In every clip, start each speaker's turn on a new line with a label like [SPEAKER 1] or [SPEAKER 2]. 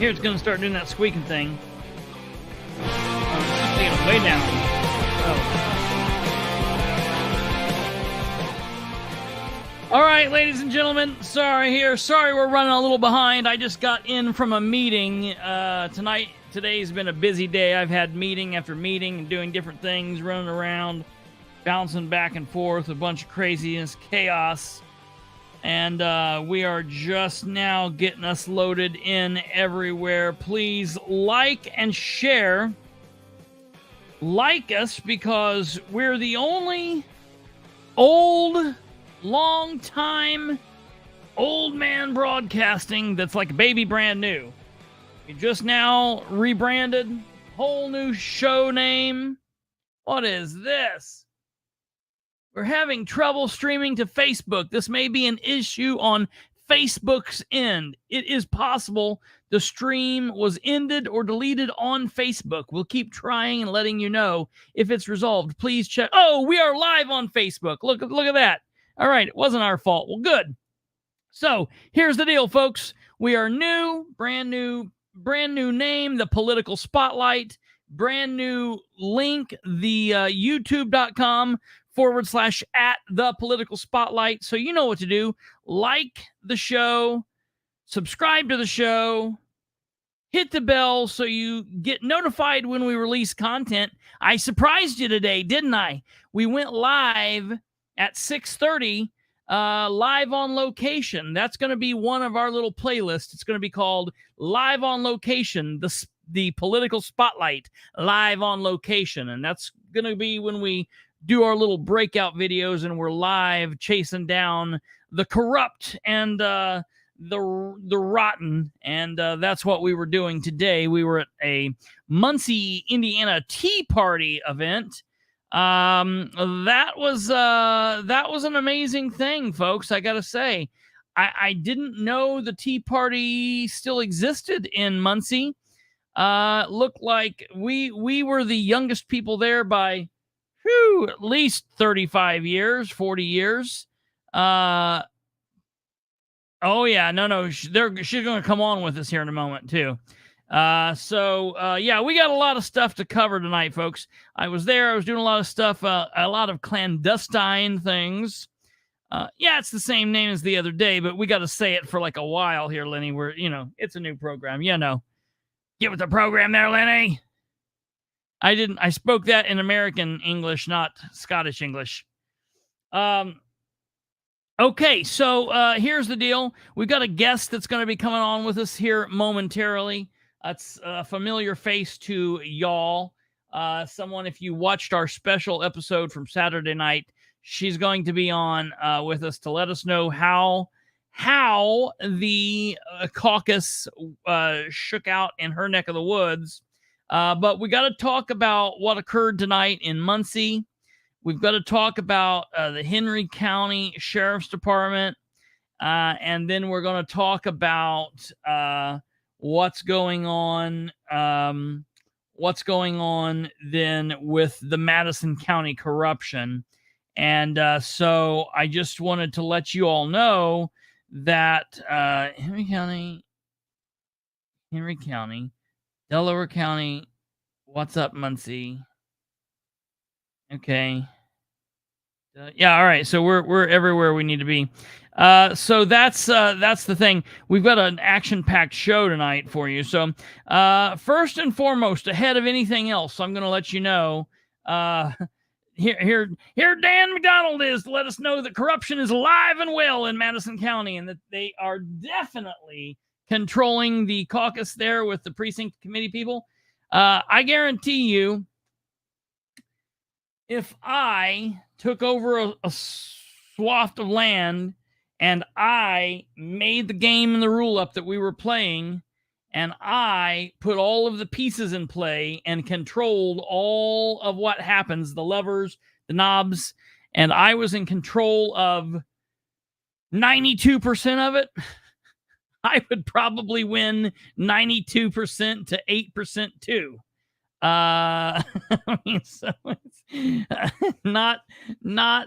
[SPEAKER 1] Here it's going to start doing that squeaking thing. Taking it way down. All right, ladies and gentlemen, sorry we're running a little behind. I just got in from a meeting tonight. Today's been a busy day. I've had meeting after meeting and doing different things, running around, bouncing back and forth, a bunch of craziness, chaos. And we are just now getting us loaded in everywhere. Please like and share. Like us because we're the only long time old man broadcasting that's like baby brand new. We just now rebranded, whole new show name. What is this? We're having trouble streaming to Facebook. This may be an issue on Facebook's end. It is possible the stream was ended or deleted on Facebook. We'll keep trying and letting you know if it's resolved. Please check. Oh, we are live on Facebook. Look at that. All right, it wasn't our fault. Well, good. So here's the deal, folks. We are new, brand new name, the Political Spotlight, brand new link, the youtube.com/@thepoliticalspotlight. So you know what to do. Like the show, subscribe to the show, hit the bell so you get notified when we release content. I surprised you today, didn't I? We went live at 6:30, live on location. That's going to be one of our little playlists. It's going to be called Live on Location, the Political Spotlight, Live on Location. And that's going to be when we do our little breakout videos and we're live chasing down the corrupt and the rotten. And that's what we were doing today. We were at a Muncie, Indiana Tea Party event. That was an amazing thing, folks. I gotta say, I didn't know the Tea Party still existed in Muncie. Looked like we were the youngest people there by, at least 35 years, 40 years. Oh yeah, no, she's going to come on with us here in a moment too. Yeah, we got a lot of stuff to cover tonight, folks. I was there. I was doing a lot of stuff, a lot of clandestine things. Yeah, it's the same name as the other day, but we got to say it for like a while here, Lenny. It's a new program. Get with the program there, Lenny. I spoke that in American English, not Scottish English. Okay, so here's the deal. We've got a guest that's going to be coming on with us here momentarily. It's a familiar face to y'all. Someone, if you watched our special episode from Saturday night, she's going to be on with us to let us know how the caucus shook out in her neck of the woods. But we got to talk about what occurred tonight in Muncie. We've got to talk about the Henry County Sheriff's Department. And then we're going to talk about what's going on then with the Madison County corruption. And so I just wanted to let you all know that Henry County, Delaware County, what's up, Muncie? Okay. Yeah, all right. So we're everywhere we need to be. So that's the thing. We've got an action-packed show tonight for you. So first and foremost, ahead of anything else, I'm going to let you know. Here, Dan McDonald is to let us know that corruption is alive and well in Madison County, and that they are definitely controlling the caucus there with the precinct committee people. I guarantee you, if I took over a swath of land and I made the game and the rule up that we were playing, and I put all of the pieces in play and controlled all of what happens, the levers, the knobs, and I was in control of 92% of it, I would probably win 92% to 8% too. I mean, so it's not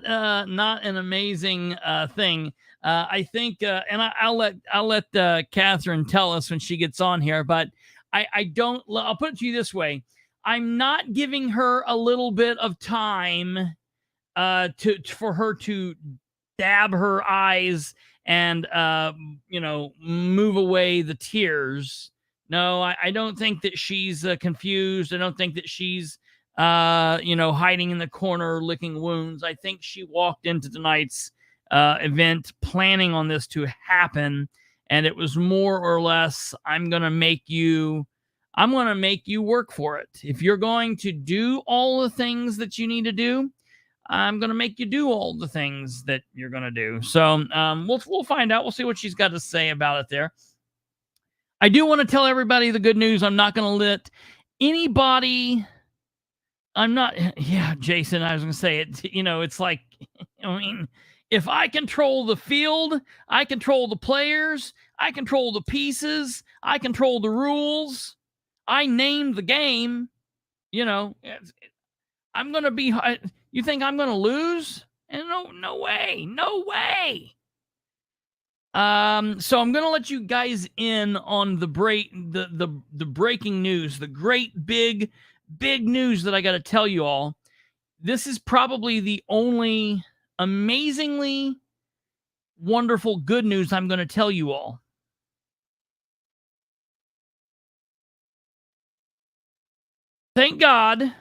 [SPEAKER 1] an amazing thing. I think, and I'll let Catherine tell us when she gets on here, but I don't. I'll put it to you this way: I'm not giving her a little bit of time for her to dab her eyes and move away the tears. No, I don't think that she's confused. I don't think that she's hiding in the corner licking wounds. I think she walked into tonight's event planning on this to happen, and it was more or less, I'm gonna make you work for it. If you're going to do all the things that you need to do, I'm going to make you do all the things that you're going to do. So we'll find out. We'll see what she's got to say about it there. I do want to tell everybody the good news. I'm not going to let anybody... Jason, I was going to say it. It's like, if I control the field, I control the players, I control the pieces, I control the rules, I name the game, I'm going to be... You think I'm going to lose? And no way. So I'm going to let you guys in on the breaking news, the great big news that I got to tell you all. This is probably the only amazingly wonderful good news I'm going to tell you all. Thank God.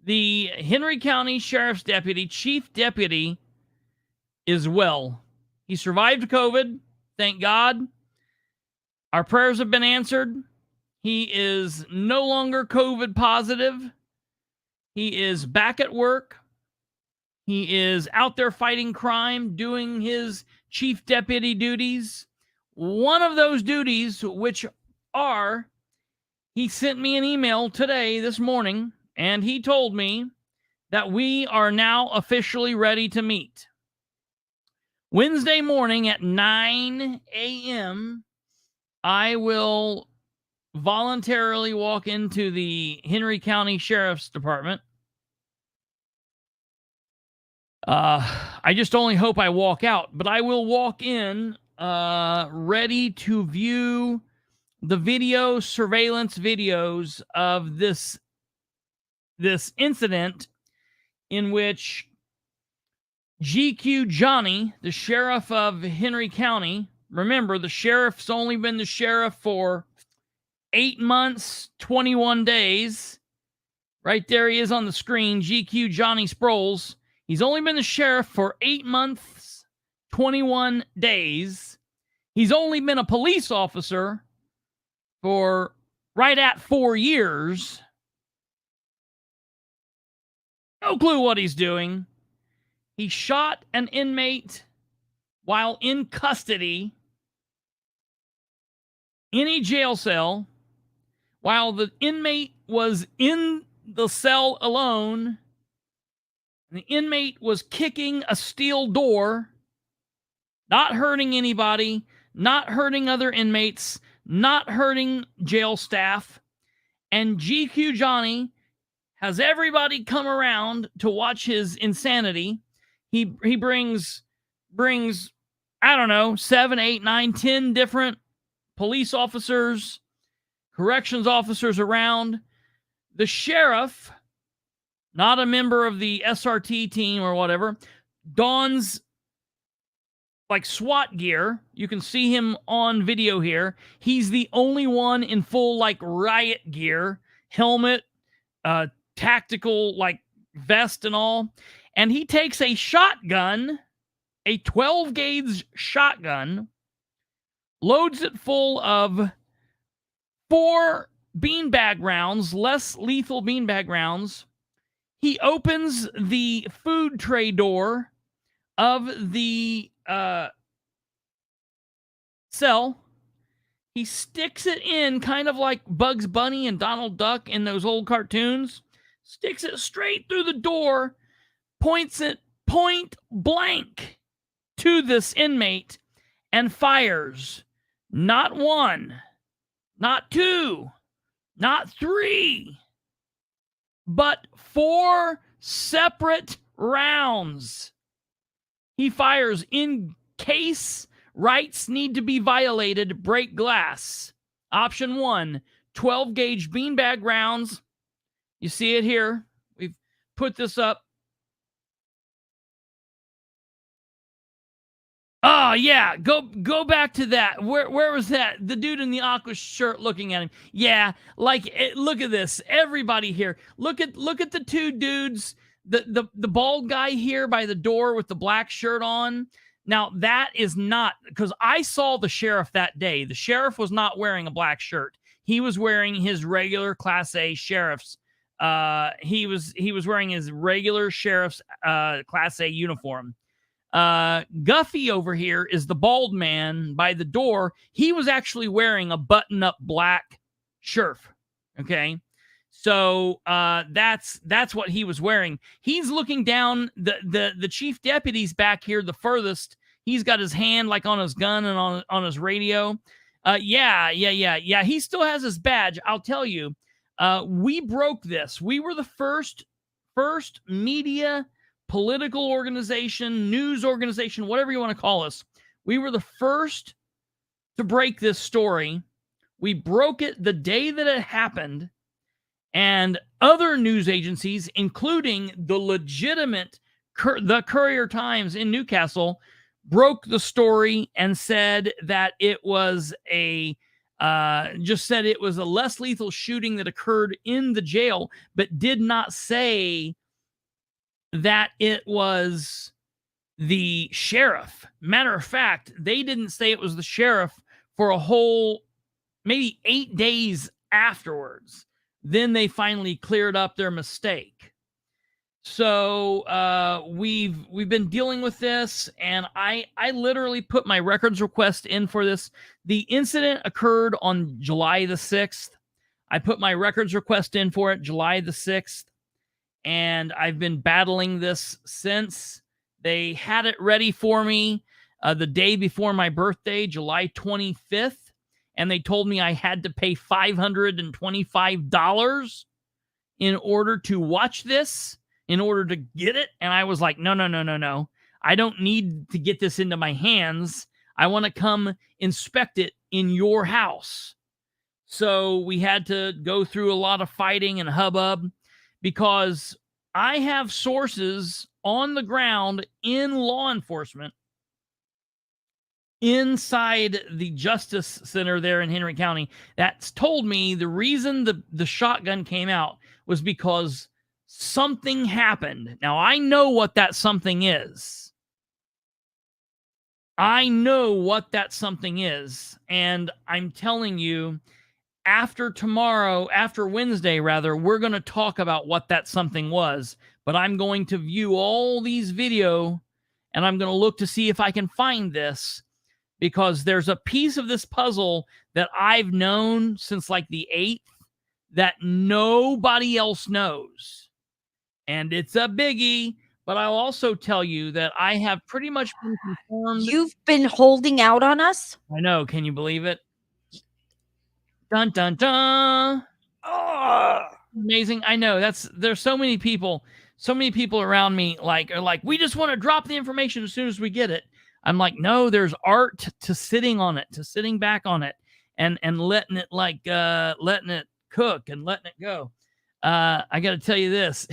[SPEAKER 1] The Henry County Sheriff's Deputy, Chief Deputy, is well. He survived COVID. Thank God. Our prayers have been answered. He is no longer COVID positive. He is back at work. He is out there fighting crime, doing his chief deputy duties. One of those duties, which are, he sent me an email this morning, and he told me that we are now officially ready to meet. Wednesday morning at 9 a.m., I will voluntarily walk into the Henry County Sheriff's Department. I just only hope I walk out, but I will walk in ready to view the surveillance videos of this incident in which GQ Johnny, the sheriff of Henry County, remember, the sheriff's only been the sheriff for 8 months, 21 days. Right there he is on the screen, GQ Johnny Sproles. He's only been the sheriff for 8 months, 21 days. He's only been a police officer for right at 4 years. No clue what he's doing. He shot an inmate while in custody in a jail cell while the inmate was in the cell alone. The inmate was kicking a steel door, not hurting anybody, not hurting other inmates, not hurting jail staff. And GQ Johnny has everybody come around to watch his insanity. He brings, I don't know, 7, 8, 9, 10 different police officers, corrections officers around. The sheriff, not a member of the SRT team or whatever, dons like SWAT gear. You can see him on video here. He's the only one in full like riot gear, helmet, tactical like vest and all. And he takes a shotgun, a 12-gauge shotgun, loads it full of 4 beanbag rounds, less lethal beanbag rounds. He opens the food tray door of the cell. He sticks it in kind of like Bugs Bunny and Donald Duck in those old cartoons. Sticks it straight through the door, points it point blank to this inmate, and fires. Not 1, not 2, not 3, but 4 separate rounds he fires in case rights need to be violated, break glass. Option 1, 12-gauge beanbag rounds. You see it here. We've put this up. Oh, yeah. Go back to that. Where was that? The dude in the aqua shirt looking at him. Yeah, like, look at this. Everybody here. Look at the 2 dudes. The bald guy here by the door with the black shirt on. Now, that is not, because I saw the sheriff that day. The sheriff was not wearing a black shirt. He was wearing his regular Class A sheriff's. He was wearing his regular sheriff's Class A uniform. Guffey over here is the bald man by the door. He was actually wearing a button-up black shirt. Okay, so that's what he was wearing. He's looking down. The chief deputy's back here, the furthest. He's got his hand like on his gun and on his radio. Yeah. He still has his badge. I'll tell you. We broke this. We were the first media, political organization, news organization, whatever you want to call us. We were the first to break this story. We broke it the day that it happened, and other news agencies, including the legitimate the Courier-Times in Newcastle, broke the story and said that it was a less lethal shooting that occurred in the jail, but did not say that it was the sheriff. Matter of fact, they didn't say it was the sheriff for a whole maybe 8 days afterwards. Then they finally cleared up their mistake. So we've been dealing with this, and I literally put my records request in for this. The incident occurred on July the 6th. I put my records request in for it July the 6th, and I've been battling this since. They had it ready for me the day before my birthday, July 25th, and they told me I had to pay $525 in order to watch this, in order to get it. And I was like, no. I don't need to get this into my hands. I want to come inspect it in your house. So we had to go through a lot of fighting and hubbub, because I have sources on the ground in law enforcement inside the Justice Center there in Henry County that's told me the reason the shotgun came out was because something happened. Now, I know what that something is. I know what that something is. And I'm telling you, after Wednesday, we're going to talk about what that something was. But I'm going to view all these video, and I'm going to look to see if I can find this, because there's a piece of this puzzle that I've known since like the 8th that nobody else knows. And it's a biggie, but I'll also tell you that I have pretty much been confirmed.
[SPEAKER 2] You've been holding out on us?
[SPEAKER 1] I know. Can you believe it? Dun, dun, dun. Amazing. I know. There's so many people around me are like, we just want to drop the information as soon as we get it. I'm like, no, there's art to sitting on it, to sitting back on it and letting it letting it cook and letting it go. I got to tell you this.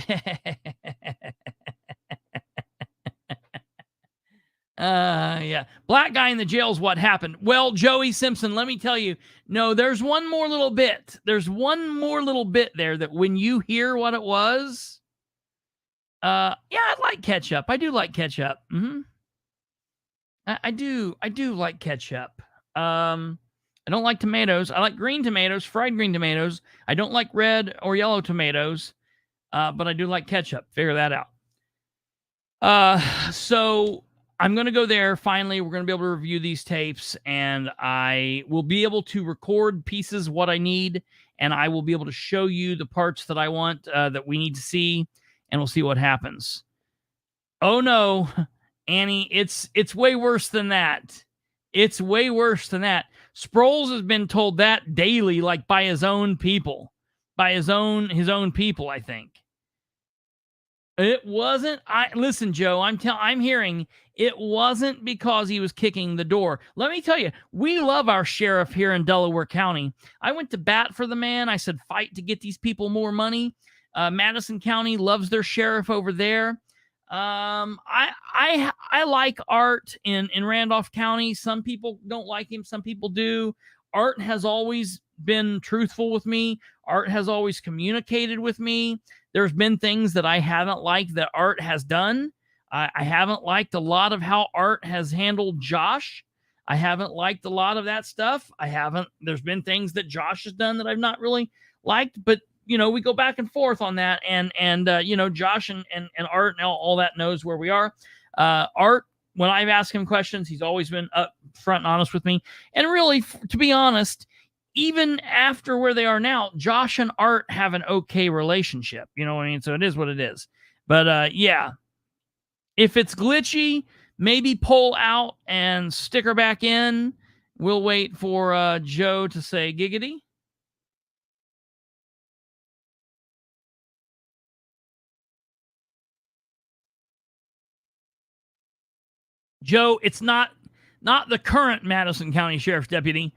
[SPEAKER 1] Yeah. Black guy in the jail is what happened. Well, Joey Simpson, let me tell you, no, there's one more little bit. There's one more little bit there that when you hear what it was, yeah, I like ketchup. I do like ketchup. I do like ketchup. I don't like tomatoes. I like green tomatoes, fried green tomatoes. I don't like red or yellow tomatoes, but I do like ketchup. Figure that out. So I'm going to go there. Finally, we're going to be able to review these tapes, and I will be able to record pieces what I need, and I will be able to show you the parts that I want, that we need to see, and we'll see what happens. Oh no, Annie, it's way worse than that. It's way worse than that. Sproles has been told that daily, like by his own people, I think. It wasn't. Listen, Joe. I'm hearing it wasn't because he was kicking the door. Let me tell you, we love our sheriff here in Delaware County. I went to bat for the man. I said, fight to get these people more money. Madison County loves their sheriff over there. I like Art in Randolph County. Some people don't like him. Some people do. Art has always been truthful with me. Art has always communicated with me. There's been things that I haven't liked that Art has done. I haven't liked a lot of how Art has handled Josh. I haven't liked a lot of that stuff. There's been things that Josh has done that I've not really liked, but we go back and forth on that. And Josh and Art and all that knows where we are. Art, when I've asked him questions, he's always been upfront and honest with me. And really, to be honest, even after where they are now, Josh and Art have an okay relationship. You know what I mean? So it is what it is. But yeah, if it's glitchy, maybe pull out and stick her back in. We'll wait for Joe to say giggity. Joe, it's not the current Madison County Sheriff's deputy.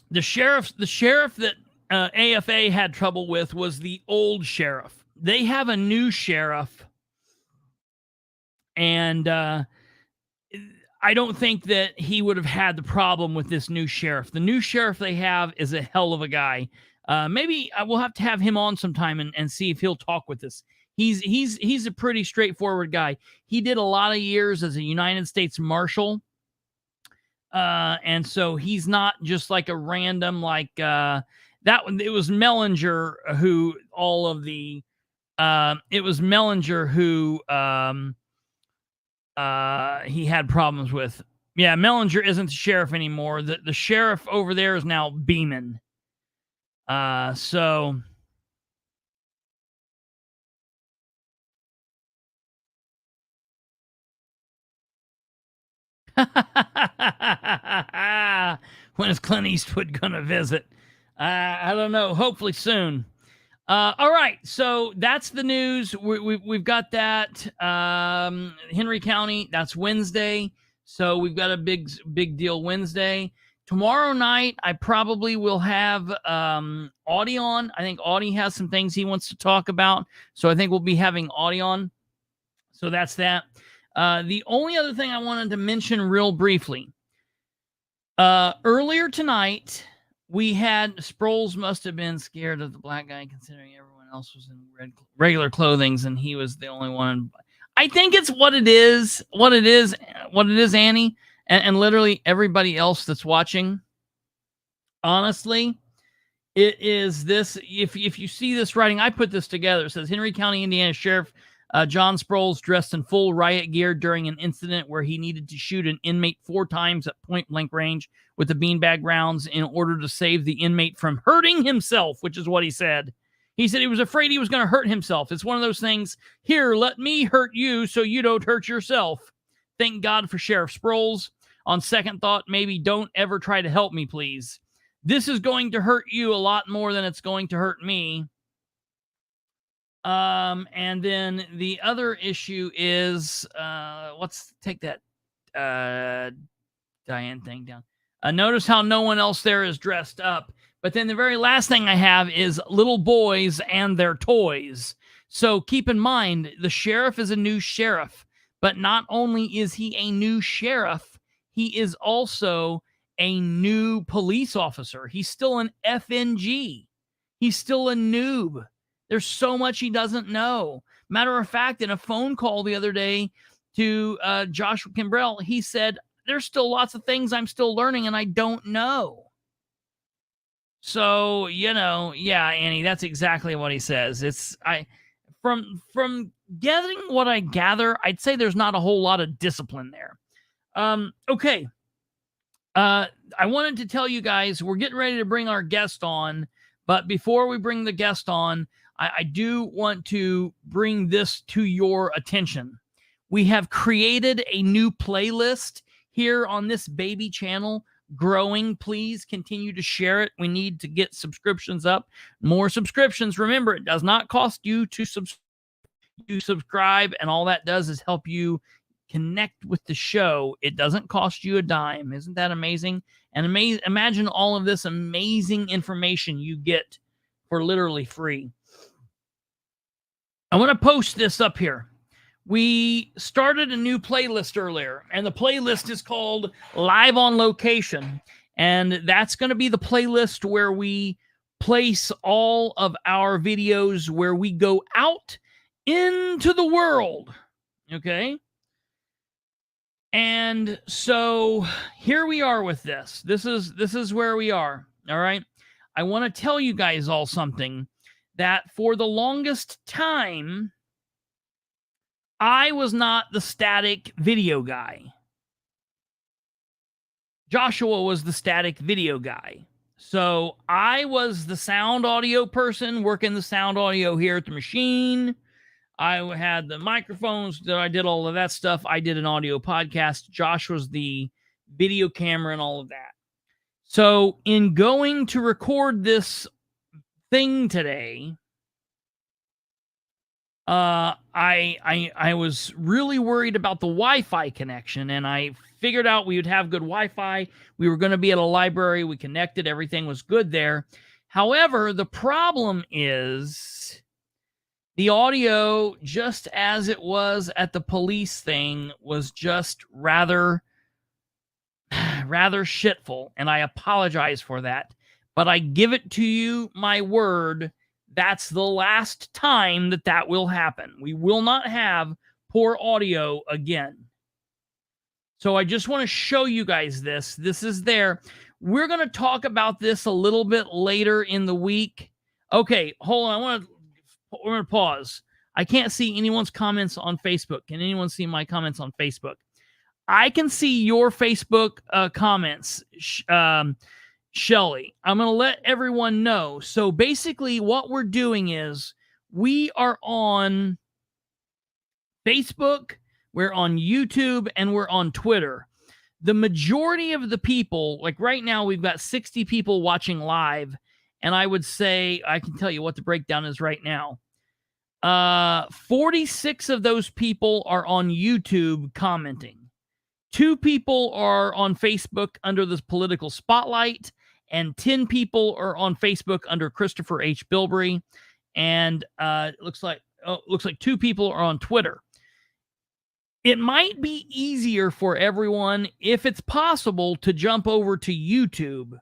[SPEAKER 1] The sheriff that AFA had trouble with was the old sheriff. They have a new sheriff, and I don't think that he would have had the problem with this new sheriff. The new sheriff they have is a hell of a guy. Maybe I will have to have him on sometime and see if he'll talk with us. He's a pretty straightforward guy. He did a lot of years as a United States Marshal. And so he's not just like a random, like, that one. It was Mellinger who he had problems with. Yeah. Mellinger isn't the sheriff anymore. The sheriff over there is now Beeman. So when is Clint Eastwood gonna visit? I don't know. Hopefully soon. All right, so that's the news. We've got that. Henry County. That's Wednesday. So we've got a big deal Wednesday. Tomorrow night, I probably will have Audie on. I think Audie has some things he wants to talk about. So I think we'll be having Audie on. So that's that. The only other thing I wanted to mention real briefly. Earlier tonight, we had Sproles must have been scared of the black guy considering everyone else was in regular clothing and he was the only one. I think it's what it is, Annie, and literally everybody else that's watching. Honestly, it is this. If you see this writing, I put this together. It says Henry County, Indiana Sheriff John Sproles dressed in full riot gear during an incident where he needed to shoot an inmate 4 times at point blank range with the beanbag rounds in order to save the inmate from hurting himself, which is what he said. He said he was afraid he was going to hurt himself. It's one of those things, here, let me hurt you so you don't hurt yourself. Thank God for Sheriff Sproles. On second thought, maybe don't ever try to help me, please. This is going to hurt you a lot more than it's going to hurt me. And then the other issue is, let's take that Diane thing down. Notice how no one else there is dressed up. But then the very last thing I have is little boys and their toys. So keep in mind, the sheriff is a new sheriff. But not only is he a new sheriff, he is also a new police officer. He's still an FNG. He's still a noob. There's so much he doesn't know. Matter of fact, in a phone call the other day to Joshua Kimbrell, he said, there's still lots of things I'm still learning and I don't know. So, yeah, Annie, that's exactly what he says. From gathering what I gather, I'd say there's not a whole lot of discipline there. Okay. I wanted to tell you guys, we're getting ready to bring our guest on, but before we bring the guest on, I do want to bring this to your attention. We have created a new playlist here on this baby channel, growing. Please continue to share it. We need to get subscriptions up. More subscriptions. Remember, it does not cost you to subscribe. you subscribe, and all that does is help you connect with the show. It doesn't cost you a dime. Isn't that amazing? And imagine all of this amazing information you get for literally free. I want to post this up here. We started a new playlist earlier, and the playlist is called Live on Location. And that's going to be the playlist where we place all of our videos where we go out into the world. Okay? And so here we are with this. This is where we are. All right? I want to tell you guys all something, that for the longest time, I was not the static video guy. Joshua was the static video guy. So I was the sound audio person, working the sound audio here at the machine. I had the microphones that I did all of that stuff. I did an audio podcast. Josh was the video camera and all of that. So in going to record this thing today, I was really worried about the Wi-Fi connection, and I figured out we would have good Wi-Fi. We were going to be at a library. We connected. Everything was good there. However, the problem is the audio, just as it was at the police thing, was just rather shitful, and I apologize for that. But I give it to you, my word, that's the last time that will happen. We will not have poor audio again. So I just want to show you guys this. This is there. We're going to talk about this a little bit later in the week. Okay, hold on. We're going to pause. I can't see anyone's comments on Facebook. Can anyone see my comments on Facebook? I can see your Facebook comments, Shelly. I'm going to let everyone know. So basically what we're doing is we are on Facebook, we're on YouTube, and we're on Twitter. The majority of the people, like right now, we've got 60 people watching live. And I would say, I can tell you what the breakdown is right now. 46 of those people are on YouTube commenting. 2 people are on Facebook under this political spotlight, and 10 people are on Facebook under Kristopher H. Bilbrey. And it looks like 2 people are on Twitter. It might be easier for everyone, if it's possible, to jump over to YouTube.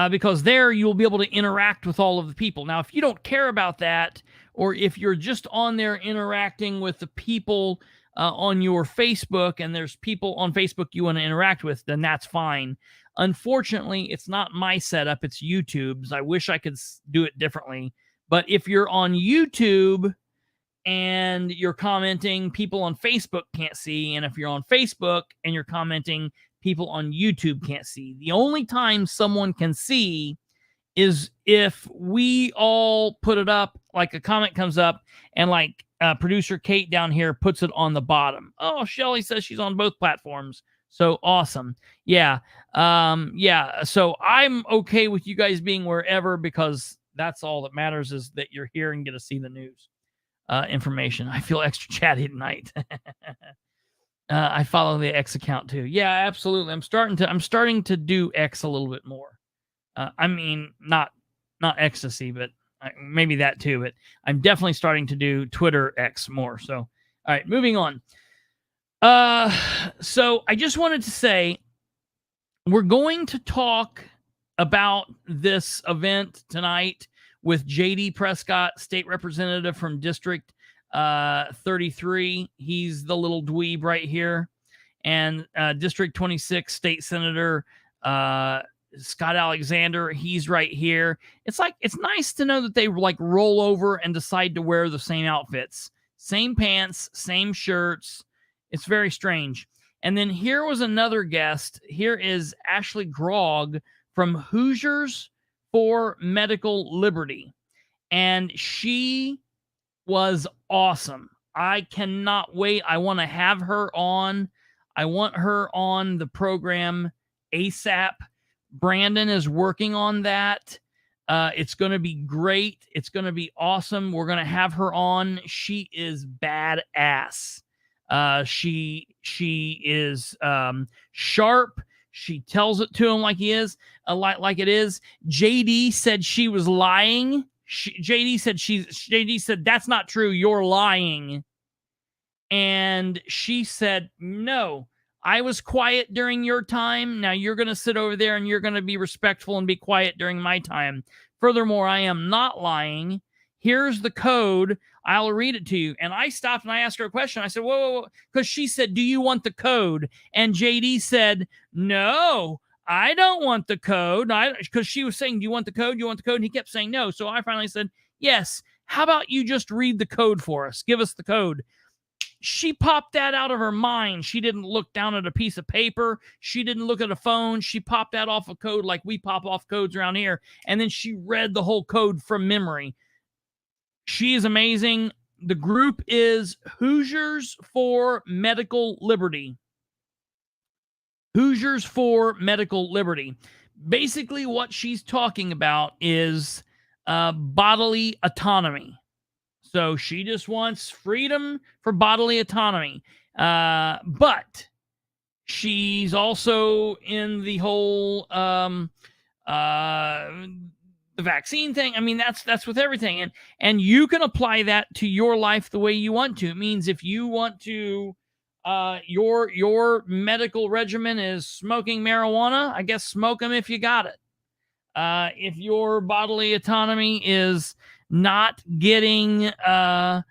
[SPEAKER 1] Because there you'll be able to interact with all of the people. Now, if you don't care about that, or if you're just on there interacting with the people on your Facebook, and there's people on Facebook you want to interact with, then that's fine. Unfortunately, it's not my setup, it's YouTube's. I wish I could do it differently. But if you're on YouTube and you're commenting, people on Facebook can't see. And if you're on Facebook and you're commenting, people on YouTube can't see. The only time someone can see is if we all put it up, like a comment comes up, and like producer Kate down here puts it on the bottom. Oh, Shelly says she's on both platforms. So awesome. Yeah. So I'm okay with you guys being wherever, because that's all that matters, is that you're here and get to see the news information. I feel extra chatty tonight. I follow the X account too. Yeah, absolutely. I'm starting to do X a little bit more. I mean, not ecstasy, but maybe that too. But I'm definitely starting to do Twitter X more. So, all right, moving on. So I just wanted to say, we're going to talk about this event tonight with J.D. Prescott, state representative from District 33. He's the little dweeb right here. And District 26 State Senator Scott Alexander, he's right here. It's nice to know that they like roll over and decide to wear the same outfits. Same pants, same shirts. It's very strange. And then here was another guest. Here is Ashley Grogg from Hoosiers for Medical Liberty. And she was awesome. I cannot wait. I want to have her on. I want her on the program ASAP. Brandon is working on that. It's going to be great. It's going to be awesome. We're going to have her on. She is badass. She is sharp. She tells it to him like he is, like it is. JD said she was lying. JD said that's not true. You're lying. And she said, no, I was quiet during your time. Now you're going to sit over there and you're going to be respectful and be quiet during my time. Furthermore, I am not lying. Here's the code. I'll read it to you. And I stopped and I asked her a question. I said, whoa. Because she said, do you want the code? And JD said, no, I don't want the code. Because she was saying, do you want the code? Do you want the code? And he kept saying no. So I finally said, yes. How about you just read the code for us? Give us the code. She popped that out of her mind. She didn't look down at a piece of paper. She didn't look at a phone. She popped that off a code like we pop off codes around here. And then she read the whole code from memory. She is amazing. The group is Hoosiers for Medical Liberty. Hoosiers for Medical Liberty. Basically, what she's talking about is bodily autonomy. So she just wants freedom for bodily autonomy. But she's also in the whole the vaccine thing. I mean, that's with everything. And you can apply that to your life the way you want to. It means if you want to, your medical regimen is smoking marijuana, I guess smoke them if you got it. If your bodily autonomy is not getting a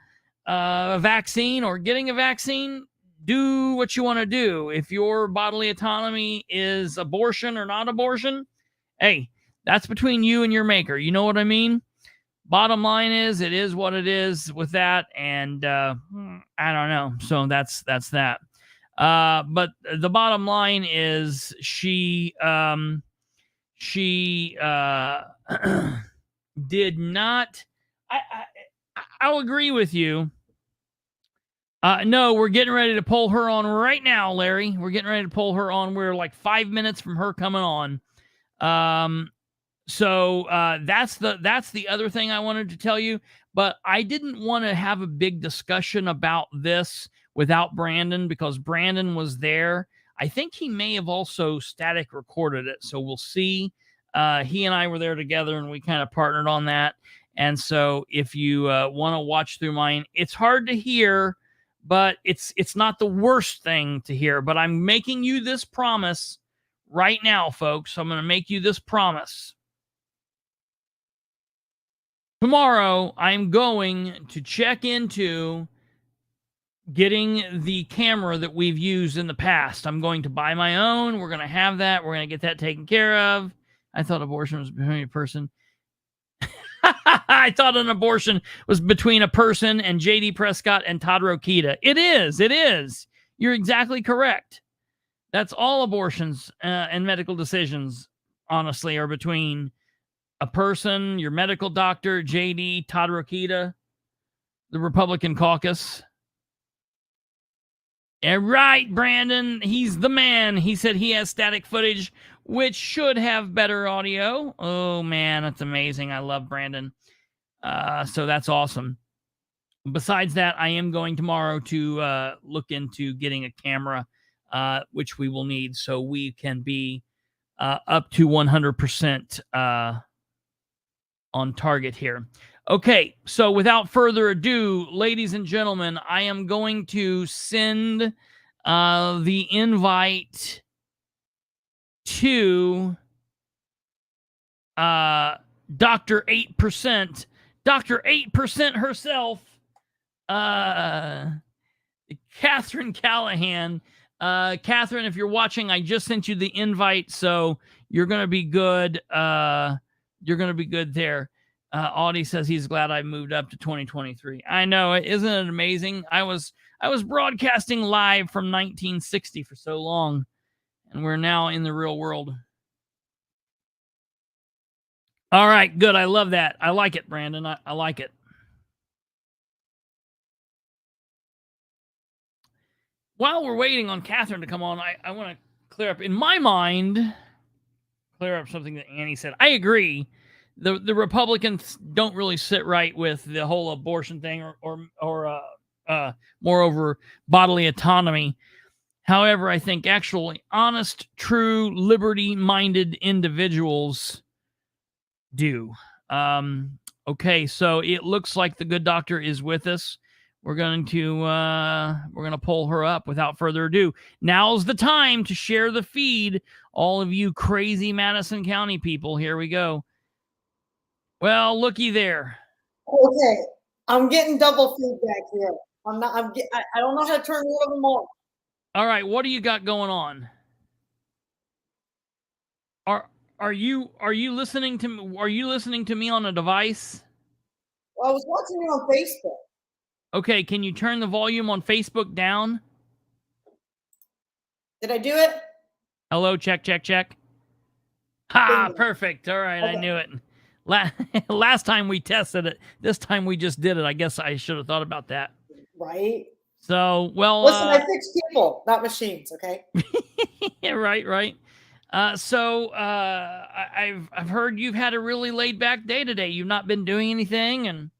[SPEAKER 1] vaccine or getting a vaccine, do what you want to do. If your bodily autonomy is abortion or not abortion, hey, that's between you and your maker. You know what I mean? Bottom line is, it is what it is with that, and I don't know. So that's that. But the bottom line is she did not. I'll agree with you. No, we're getting ready to pull her on right now, Larry. We're getting ready to pull her on. We're like 5 minutes from her coming on. So that's the other thing I wanted to tell you. But I didn't want to have a big discussion about this without Brandon, because Brandon was there. I think he may have also static recorded it. So we'll see. He and I were there together, and we kind of partnered on that. And so if you want to watch through mine, it's hard to hear, but it's not the worst thing to hear. But I'm making you this promise right now, folks. I'm going to make you this promise. Tomorrow, I'm going to check into getting the camera that we've used in the past. I'm going to buy my own. We're going to have that. We're going to get that taken care of. I thought abortion was between a person. I thought an abortion was between a person and J.D. Prescott and Todd Rokita. It is. It is. You're exactly correct. That's all abortions and medical decisions, honestly, are between a person, your medical doctor, J.D., Todd Rokita, the Republican Caucus. Yeah, right, Brandon. He's the man. He said he has static footage, which should have better audio. Oh, man, that's amazing. I love Brandon. So that's awesome. Besides that, I am going tomorrow to look into getting a camera, which we will need so we can be up to 100% on target here. Okay, so without further ado, ladies and gentlemen, I am going to send the invite to Dr. 8%, Dr. 8% herself, Catherine Callahan. Catherine, if you're watching, I just sent you the invite, so you're going to be good. You're going to be good there. Audie says he's glad I moved up to 2023. I know, isn't it amazing? I was broadcasting live from 1960 for so long, and we're now in the real world. All right, good. I love that. I like it, Brandon. I like it. While we're waiting on Catherine to come on, I want to clear up, in my mind, clear up something that Annie said. I agree the Republicans don't really sit right with the whole abortion thing or moreover bodily autonomy. However, I think actually honest, true, liberty-minded individuals do. Okay, so it looks like the good doctor is with us. We're going to pull her up without further ado. Now's the time to share the feed, all of you crazy Madison County people. Here we go. Well, looky there.
[SPEAKER 3] Okay, I'm getting double feedback here. I don't know how to turn one of them off.
[SPEAKER 1] All right, what do you got going on? Are you listening to me? Are you listening to me on a device?
[SPEAKER 3] Well, I was watching you on Facebook.
[SPEAKER 1] Okay, can you turn the volume on Facebook down?
[SPEAKER 3] Did I do it?
[SPEAKER 1] Hello, check, check, check. Ha,
[SPEAKER 3] Bingo.
[SPEAKER 1] perfect. All right,
[SPEAKER 3] Okay.
[SPEAKER 1] I knew it. Last time we tested it. This time we just did it. I guess I should have thought about that.
[SPEAKER 3] Right.
[SPEAKER 1] So, well,
[SPEAKER 3] Listen, I fix people, not machines. Okay.
[SPEAKER 1] yeah, right. I've heard you've had a really laid back day today. You've not been doing anything, and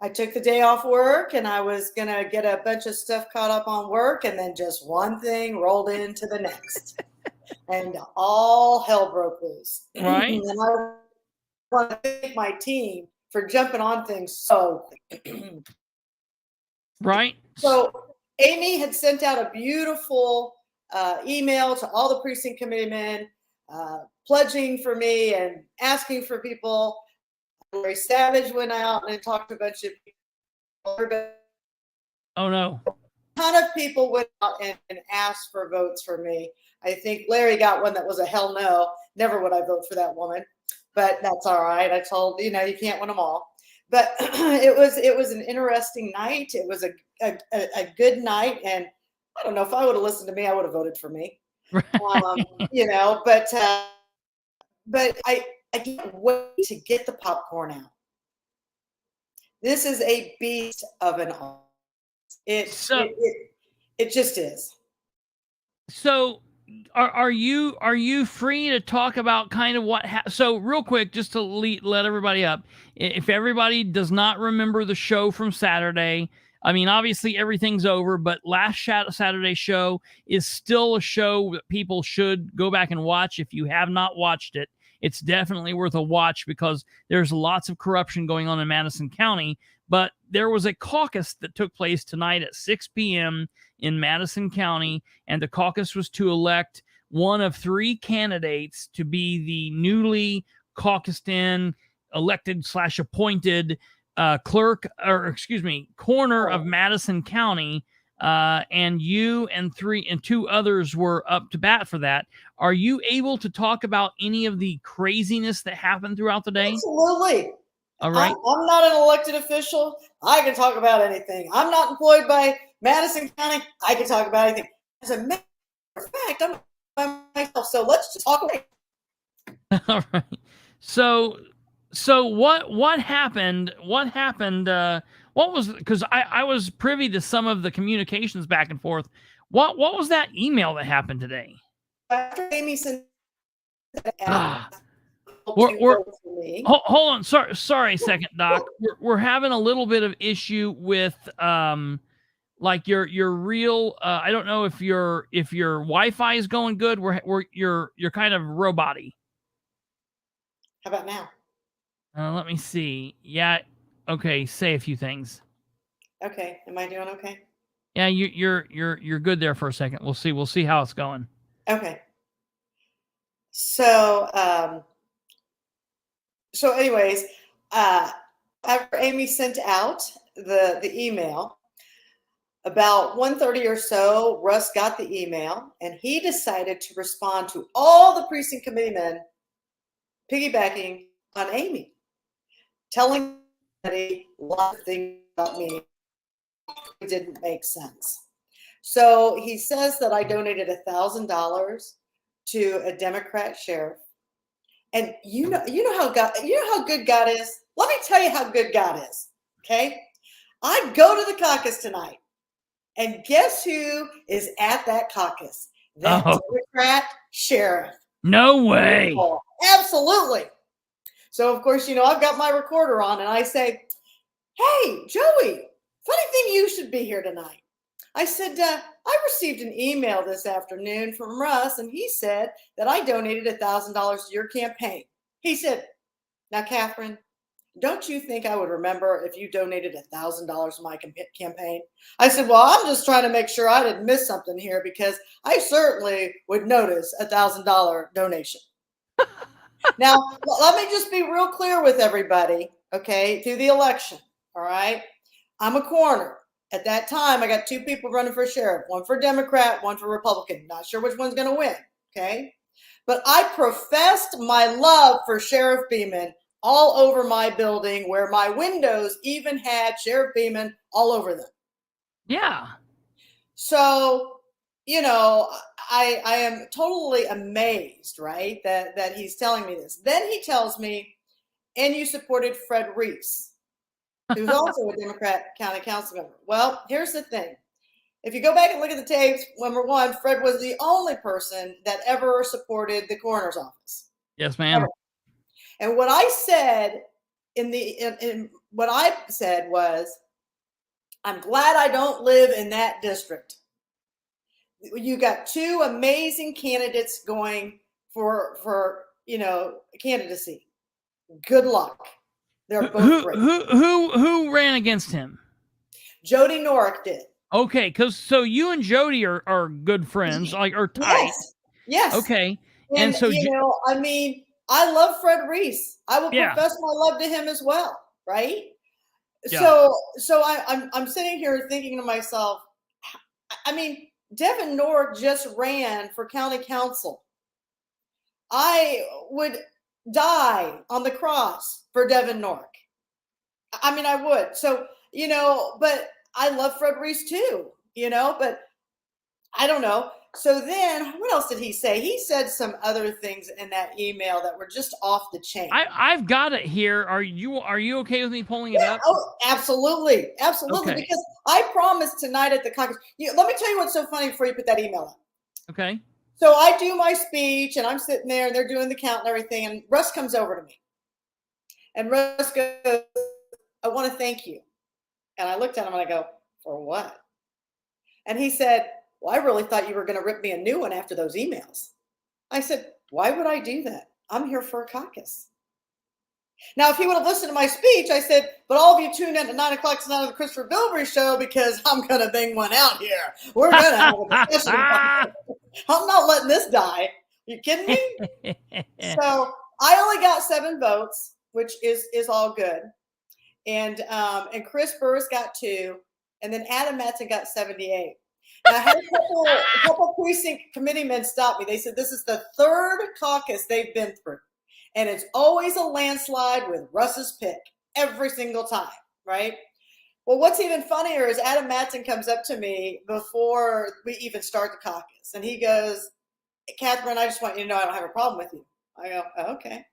[SPEAKER 3] I took the day off work, and I was gonna get a bunch of stuff caught up on work, and then just one thing rolled into the next, and all hell broke loose.
[SPEAKER 1] Right.
[SPEAKER 3] And I want to thank my team for jumping on things so.
[SPEAKER 1] Right.
[SPEAKER 3] So Amy had sent out a beautiful email to all the precinct committeemen, pledging for me and asking for people. Larry Savage went out and talked to a bunch of people.
[SPEAKER 1] Oh no.
[SPEAKER 3] A ton of people went out and asked for votes for me. I think Larry got one that was a hell no. Never would I vote for that woman, but that's all right. I told you can't win them all. But it was an interesting night. It was a good night, and I don't know if I would have listened to me, I would have voted for me. Right. But I can't wait to get the popcorn out. This is a beast of an art. It just is.
[SPEAKER 1] So are you free to talk about kind of what so real quick, just to let everybody up, if everybody does not remember the show from Saturday, I mean, obviously everything's over, but last Saturday show is still a show that people should go back and watch. If you have not watched it, it's definitely worth a watch because there's lots of corruption going on in Madison County. But there was a caucus that took place tonight at 6 p.m. in Madison County, and the caucus was to elect one of three candidates to be the newly caucused in, elected/appointed coroner of Madison County. And you and two others were up to bat for that. Are you able to talk about any of the craziness that happened throughout the day?
[SPEAKER 3] Absolutely.
[SPEAKER 1] All right.
[SPEAKER 3] I'm not an elected official. I can talk about anything. I'm not employed by Madison County. I can talk about anything. As a matter of fact, I'm by myself. So let's just talk away.
[SPEAKER 1] All right. So what happened? What happened? What was, because I was privy to some of the communications back and forth. What was that email that happened today?
[SPEAKER 3] After Amy sent
[SPEAKER 1] hold on. Sorry a second, Doc. We're having a little bit of issue with like your real I don't know if your Wi-Fi is going good. You're kind of robot-y.
[SPEAKER 3] How about now?
[SPEAKER 1] Let me see. Yeah. Okay. Say a few things.
[SPEAKER 3] Okay. Am I doing okay?
[SPEAKER 1] Yeah, you're good there for a second. We'll see how it's going.
[SPEAKER 3] Okay. So anyways, after Amy sent out the email, about 1:30 or so, Russ got the email, and he decided to respond to all the precinct committeemen, piggybacking on Amy, telling a lot of things about me that didn't make sense. So he says that I donated $1,000 to a Democrat sheriff. And you know how good God is? Let me tell you how good God is. Okay. I go to the caucus tonight, and guess who is at that caucus? That Democrat sheriff.
[SPEAKER 1] No way.
[SPEAKER 3] Absolutely. So, of course, I've got my recorder on and I say, hey, Joey, funny thing, you should be here tonight. I said, I received an email this afternoon from Russ, and he said that I donated $1,000 to your campaign. He said, now, Catherine, don't you think I would remember if you donated $1,000 to my campaign? I said, well, I'm just trying to make sure I didn't miss something here because I certainly would notice $1,000 donation. Now, let me just be real clear with everybody, okay, through the election, all right? I'm a coroner. At that time, I got two people running for sheriff, one for Democrat, one for Republican. Not sure which one's going to win, okay? But I professed my love for Sheriff Beeman all over my building, where my windows even had Sheriff Beeman all over them.
[SPEAKER 1] Yeah.
[SPEAKER 3] So, I am totally amazed, right, that he's telling me this. Then he tells me, and you supported Fred Reese, who's also a Democrat county council member. Well, here's the thing. If you go back and look at the tapes, number one, Fred was the only person that ever supported the coroner's office.
[SPEAKER 1] Yes, ma'am.
[SPEAKER 3] Ever. And what I said what I said was, I'm glad I don't live in that district. You got two amazing candidates going for candidacy. Good luck. They're both great.
[SPEAKER 1] Who ran against him?
[SPEAKER 3] Jody Norick did.
[SPEAKER 1] Okay, so you and Jody are good friends, or tight.
[SPEAKER 3] Yes.
[SPEAKER 1] Okay.
[SPEAKER 3] And so I love Fred Reese. I will profess my love to him as well, right? Yeah. So I'm sitting here thinking to myself, Devin Norick just ran for county council. I would die on the cross for Devin Norick. I would. So, but I love Fred Reese too, but I don't know. So then what else did he say? He said some other things in that email that were just off the chain.
[SPEAKER 1] I've got it here. Are you okay with me pulling it up?
[SPEAKER 3] Oh, absolutely. Absolutely. Okay. Because I promised tonight at the caucus. Let me tell you what's so funny before you put that email up.
[SPEAKER 1] Okay.
[SPEAKER 3] So I do my speech and I'm sitting there and they're doing the count and everything. And Russ comes over to me. And Russ goes, I want to thank you. And I looked at him and I go, for what? And he said, well, I really thought you were going to rip me a new one after those emails. I said, why would I do that? I'm here for a caucus. Now, if he would have listened to my speech, I said, but all of you tune in at 9 o'clock tonight on the Kristopher Bilbrey show because I'm going to bang one out here. We're going to have a discussion about it. I'm not letting this die. You kidding me? So I only got 7 votes, which is all good. And Chris Burris got 2. And then Adam Matson got 78. And I had a couple precinct committee men stop me. They said this is the 3rd caucus they've been through. And it's always a landslide with Russ's pick every single time, right? Well, what's even funnier is Adam Matson comes up to me before we even start the caucus. And he goes, Catherine, I just want you to know I don't have a problem with you. I go, oh, okay.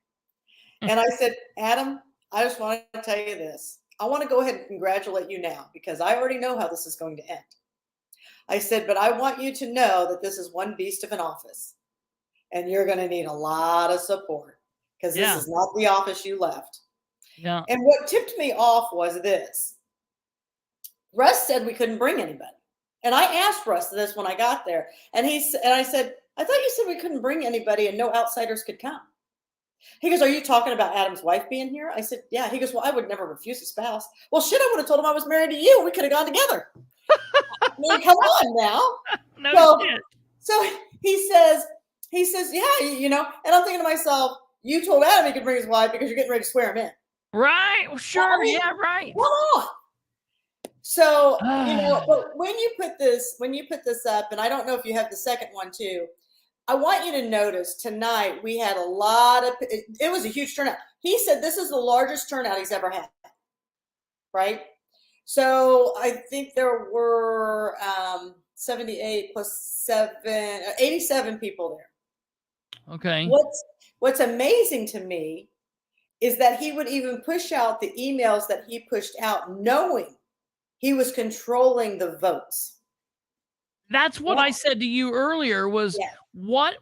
[SPEAKER 3] And I said, Adam, I just want to tell you this. I want to go ahead and congratulate you now because I already know how this is going to end. I said, but I want you to know that this is one beast of an office and you're going to need a lot of support because this is not the office you left.
[SPEAKER 1] Yeah.
[SPEAKER 3] And what tipped me off was this. Russ said we couldn't bring anybody. And I asked Russ this when I got there. And I said, I thought you said we couldn't bring anybody and no outsiders could come. He goes, are you talking about Adam's wife being here? I said, yeah. He goes, well, I would never refuse a spouse. Well, shit, I would have told him I was married to you. We could have gone together. I mean, come on now. So he says, yeah, and I'm thinking to myself, you told Adam he could bring his wife because you're getting ready to swear him in.
[SPEAKER 1] Right. Well, sure. Well, yeah, right.
[SPEAKER 3] Come on. So, but when you put this up, and I don't know if you have the second one too, I want you to notice tonight we had a lot of, it was a huge turnout. He said this is the largest turnout he's ever had. Right? So I think there were 78 plus 7, 87 people there.
[SPEAKER 1] Okay.
[SPEAKER 3] What's amazing to me is that he would even push out the emails that he pushed out knowing he was controlling the votes.
[SPEAKER 1] That's what I said to you earlier was What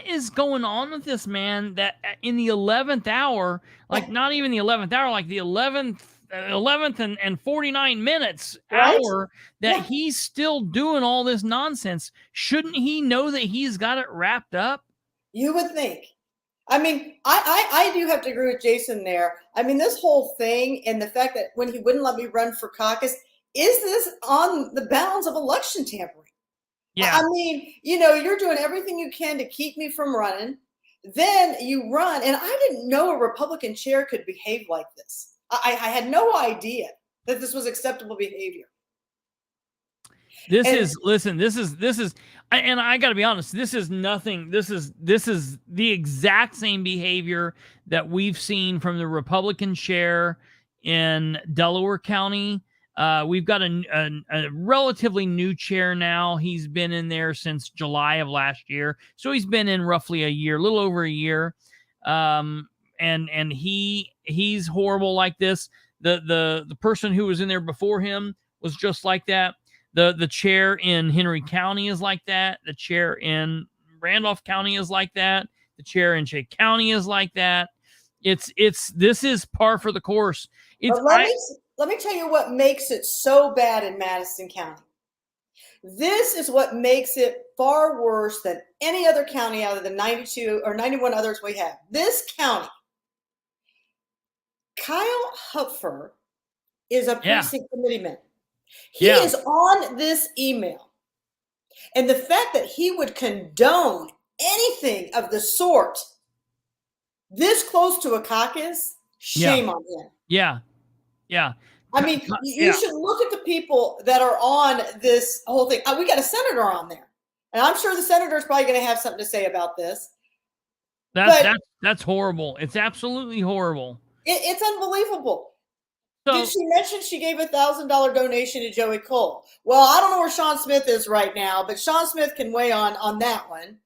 [SPEAKER 1] is going on with this man that in the 11th hour, like not even the 11th hour, like the 11th and 49 minutes
[SPEAKER 3] Right?
[SPEAKER 1] hour that
[SPEAKER 3] Yeah.
[SPEAKER 1] he's still doing all this nonsense? Shouldn't he know that he's got it wrapped up?
[SPEAKER 3] You would think. I mean, I do have to agree with Jason there. I mean, this whole thing and the fact that when he wouldn't let me run for caucus, is this on the bounds of election tampering?
[SPEAKER 1] Yeah.
[SPEAKER 3] I mean, you know, you're doing everything you can to keep me from running. Then you run, and I didn't know a Republican chair could behave like this. I had no idea that this was acceptable behavior.
[SPEAKER 1] This is and I got to be honest, this is nothing. This is the exact same behavior that we've seen from the Republican chair in Delaware County. We've got a relatively new chair now. He's been in there since July of last year, so he's been in roughly a year, a little over a year. And he's horrible like this. The person who was in there before him was just like that. The chair in Henry County is like that. The chair in Randolph County is like that. The chair in Shea County is like that. This is par for the course.
[SPEAKER 3] Let me tell you what makes it so bad in Madison County. This is what makes it far worse than any other county out of the 92 or 91 others we have. This county, Kyle Hupfer is a precinct committeeman. He is on this email. And the fact that he would condone anything of the sort this close to a caucus, shame on him.
[SPEAKER 1] Yeah. Yeah.
[SPEAKER 3] I mean, you should look at the people that are on this whole thing. We got a senator on there. And I'm sure the senator is probably going to have something to say about this.
[SPEAKER 1] That's horrible. It's absolutely horrible.
[SPEAKER 3] It's unbelievable.
[SPEAKER 1] So,
[SPEAKER 3] did she mention she gave $1,000 donation to Joey Cole? Well, I don't know where Sean Smith is right now, but Sean Smith can weigh on that one.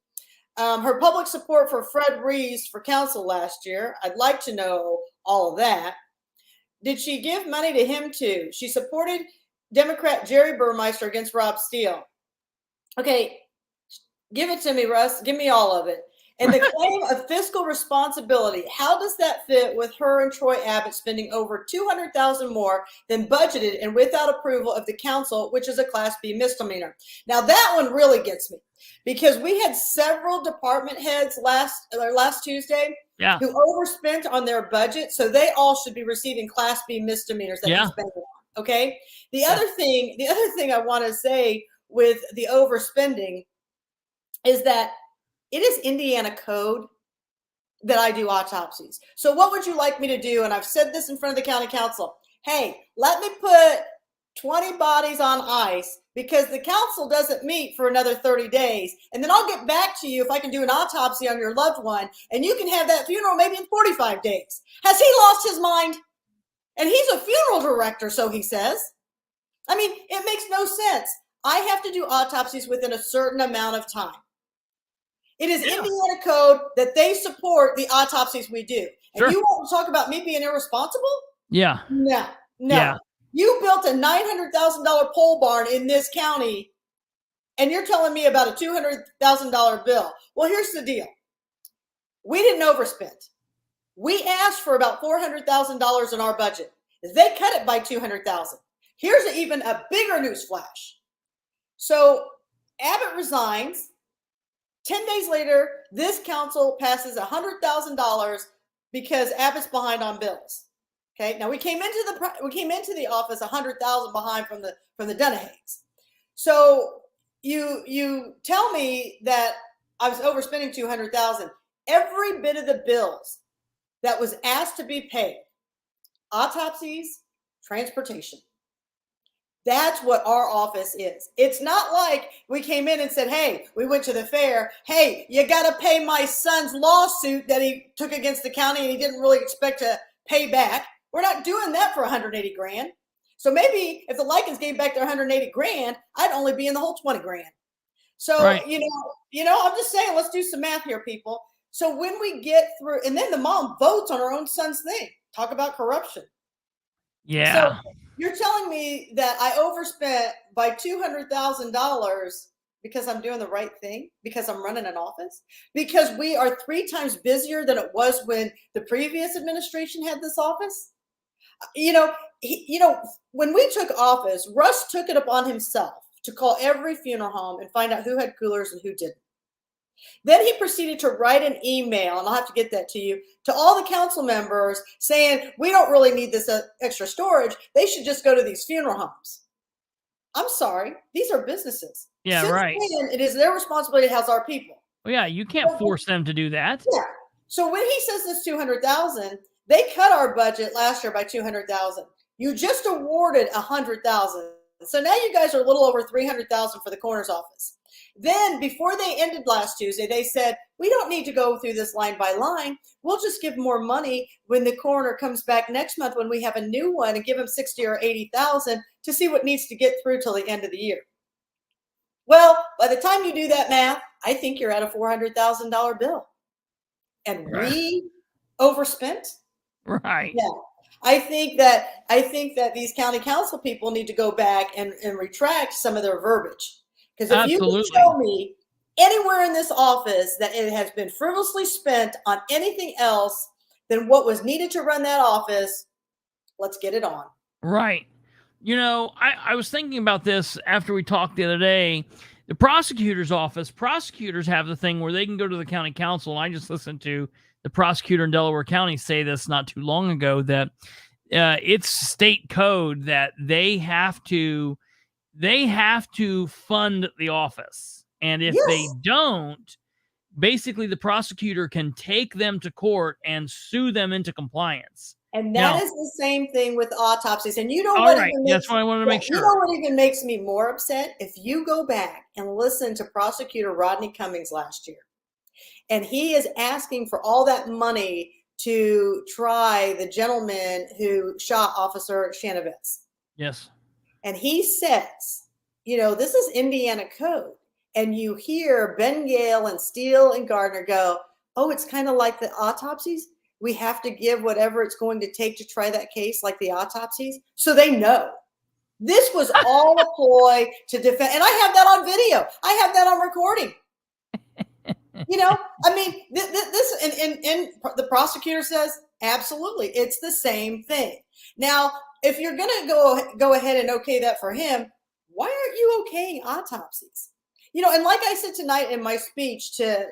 [SPEAKER 3] Her public support for Fred Reeves for council last year. I'd like to know all of that. Did she give money to him too? She supported Democrat Jerry Burmeister against Rob Steele. Okay, give it to me, Russ. Give me all of it. And the claim of fiscal responsibility, how does that fit with her and Troy Abbott spending over $200,000 more than budgeted and without approval of the council, which is a Class B misdemeanor? Now that one really gets me because we had several department heads last Tuesday who overspent on their budget, so they all should be receiving Class B misdemeanors that they spent on. Okay. The other thing I want to say with the overspending is that it is Indiana code that I do autopsies. So what would you like me to do? And I've said this in front of the county council. Hey, let me put 20 bodies on ice because the council doesn't meet for another 30 days. And then I'll get back to you if I can do an autopsy on your loved one. And you can have that funeral maybe in 45 days. Has he lost his mind? And he's a funeral director, so he says. I mean, it makes no sense. I have to do autopsies within a certain amount of time. It is Indiana code that they support the autopsies we do. And you want to talk about me being irresponsible?
[SPEAKER 1] Yeah.
[SPEAKER 3] No.
[SPEAKER 1] Yeah.
[SPEAKER 3] You built a $900,000 pole barn in this county, and you're telling me about a $200,000 bill. Well, here's the deal. We didn't overspend. We asked for about $400,000 in our budget. They cut it by $200,000. Here's even a bigger news flash. So Abbott resigns. 10 days later, this council passes $100,000 because Abbott's behind on bills. Okay, now we came into the office $100,000 behind from the Dunahays. So you tell me that I was overspending $200,000. Every bit of the bills that was asked to be paid, autopsies, transportation. That's what our office is. It's not like we came in and said, hey, we went to the fair. Hey, you got to pay my son's lawsuit that he took against the county and he didn't really expect to pay back. We're not doing that for $180,000. So maybe if the Lycans gave back their $180,000, I'd only be in the whole $20,000. So, you know, I'm just saying, let's do some math here, people. So when we get through, and then the mom votes on her own son's thing. Talk about corruption. Yeah. So you're telling me that I overspent by $200,000 because I'm doing the right thing, because I'm running an office, because we are 3 times busier than it was when the previous administration had this office. When we took office, Russ took it upon himself to call every funeral home and find out who had coolers and who didn't. Then he proceeded to write an email, and I'll have to get that to you, to all the council members saying, we don't really need this extra storage. They should just go to these funeral homes. I'm sorry. These are businesses.
[SPEAKER 1] Yeah,
[SPEAKER 3] Since
[SPEAKER 1] right.
[SPEAKER 3] then, it is their responsibility to house our people.
[SPEAKER 1] Well, yeah, you can't force them to do that.
[SPEAKER 3] Yeah. So when he says this 200,000, they cut our budget last year by 200,000. You just awarded 100,000. So now you guys are a little over 300,000 for the coroner's office. Then before they ended last Tuesday, they said, we don't need to go through this line by line. We'll just give more money when the coroner comes back next month when we have a new one and give him 60 or 80,000 to see what needs to get through till the end of the year. Well, by the time you do that math, I think you're at a $400,000 bill. And we overspent.
[SPEAKER 1] Right.
[SPEAKER 3] Yeah. I think that these county council people need to go back and retract some of their verbiage. Because if you can show me anywhere in this office that it has been frivolously spent on anything else than what was needed to run that office, let's get it on.
[SPEAKER 1] Right. I was thinking about this after we talked the other day. The prosecutor's office, prosecutors have the thing where they can go to the county council. And I just listened to the prosecutor in Delaware County say this not too long ago, that it's state code that they have to fund the office. And if they don't, basically the prosecutor can take them to court and sue them into compliance.
[SPEAKER 3] And that is the same thing with autopsies. And you know what?
[SPEAKER 1] That's what I wanted to make sure.
[SPEAKER 3] You know what even makes me more upset? If you go back and listen to Prosecutor Rodney Cummings last year, and he is asking for all that money to try the gentleman who shot Officer Chanovitz.
[SPEAKER 1] Yes.
[SPEAKER 3] And he says, this is Indiana code. And you hear Ben Gale and Steele and Gardner go, oh, it's kind of like the autopsies. We have to give whatever it's going to take to try that case, like the autopsies. So they know this was all a ploy to defend. And I have that on video. I have that on recording. This and the prosecutor says, absolutely, it's the same thing. Now, if you're going to go ahead and okay that for him, why aren't you okaying autopsies? And like I said tonight in my speech to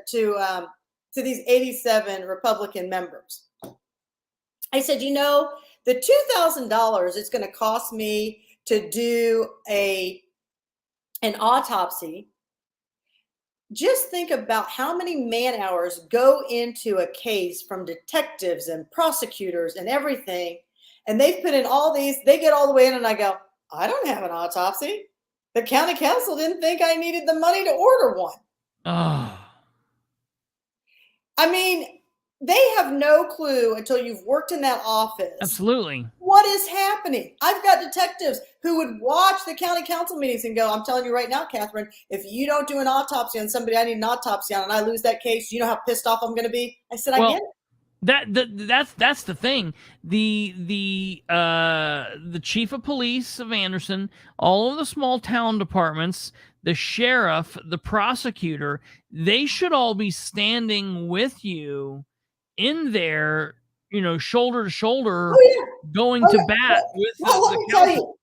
[SPEAKER 3] these 87 Republican members, I said, the $2,000 it's going to cost me to do an autopsy. Just think about how many man hours go into a case from detectives and prosecutors and everything. And they've put in all these, they get all the way in and I go, I don't have an autopsy. The county council didn't think I needed the money to order one.
[SPEAKER 1] Oh.
[SPEAKER 3] I mean, they have no clue until you've worked in that office.
[SPEAKER 1] Absolutely.
[SPEAKER 3] What is happening? I've got detectives who would watch the county council meetings and go, I'm telling you right now, Catherine, if you don't do an autopsy on somebody I need an autopsy on and I lose that case, you know how pissed off I'm going to be? I said, I get it.
[SPEAKER 1] That's the thing. The chief of police of Anderson, all of the small town departments, the sheriff, the prosecutor, they should all be standing with you in there, shoulder to shoulder, going to bat with
[SPEAKER 3] let me tell you.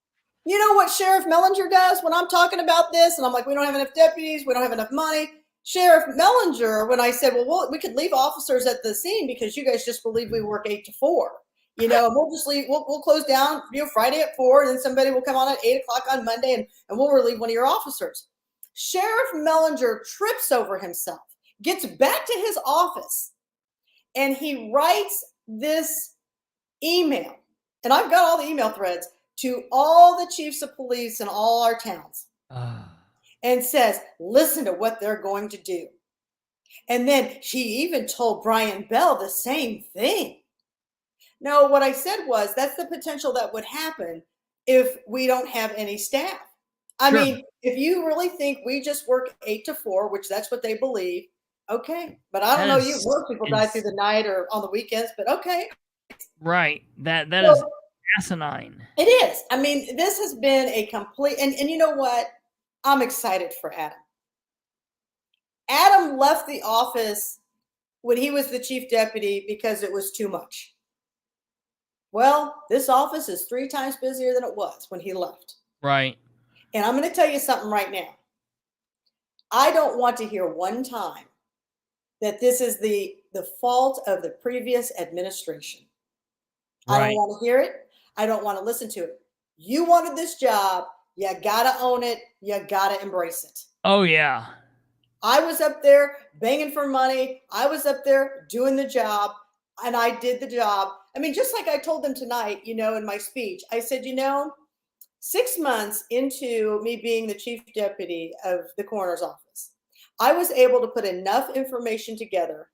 [SPEAKER 3] You know what Sheriff Mellinger does when I'm talking about this? And I'm like, we don't have enough deputies. We don't have enough money. Sheriff Mellinger, when I said, well, we could leave officers at the scene because you guys just believe we work 8 to 4, and we'll just leave, we'll close down, Friday at 4, and then somebody will come on at 8 o'clock on Monday and we'll relieve one of your officers. Sheriff Mellinger trips over himself, gets back to his office, and he writes this email. And I've got all the email threads to all the chiefs of police in all our towns. And says, listen to what they're going to do. And then she even told Brian Bell the same thing. No, what I said was that's the potential that would happen if we don't have any staff. I mean, if you really think we just work 8 to 4, which that's what they believe, okay. But I don't know, you work people die through the night or on the weekends, but okay.
[SPEAKER 1] Right. That is asinine.
[SPEAKER 3] It is. I mean, this has been a complete, and you know what? I'm excited for Adam. Adam left the office when he was the chief deputy because it was too much. Well, this office is 3 times busier than it was when he left.
[SPEAKER 1] Right.
[SPEAKER 3] And I'm going to tell you something right now. I don't want to hear one time that this is the fault of the previous administration. I don't want to hear it. I don't want to listen to it. You wanted this job. You got to own it. You got to embrace it.
[SPEAKER 1] Oh, yeah.
[SPEAKER 3] I was up there banging for money. I was up there doing the job, and I did the job. I mean, just like I told them tonight, in my speech, I said, 6 months into me being the chief deputy of the coroner's office, I was able to put enough information together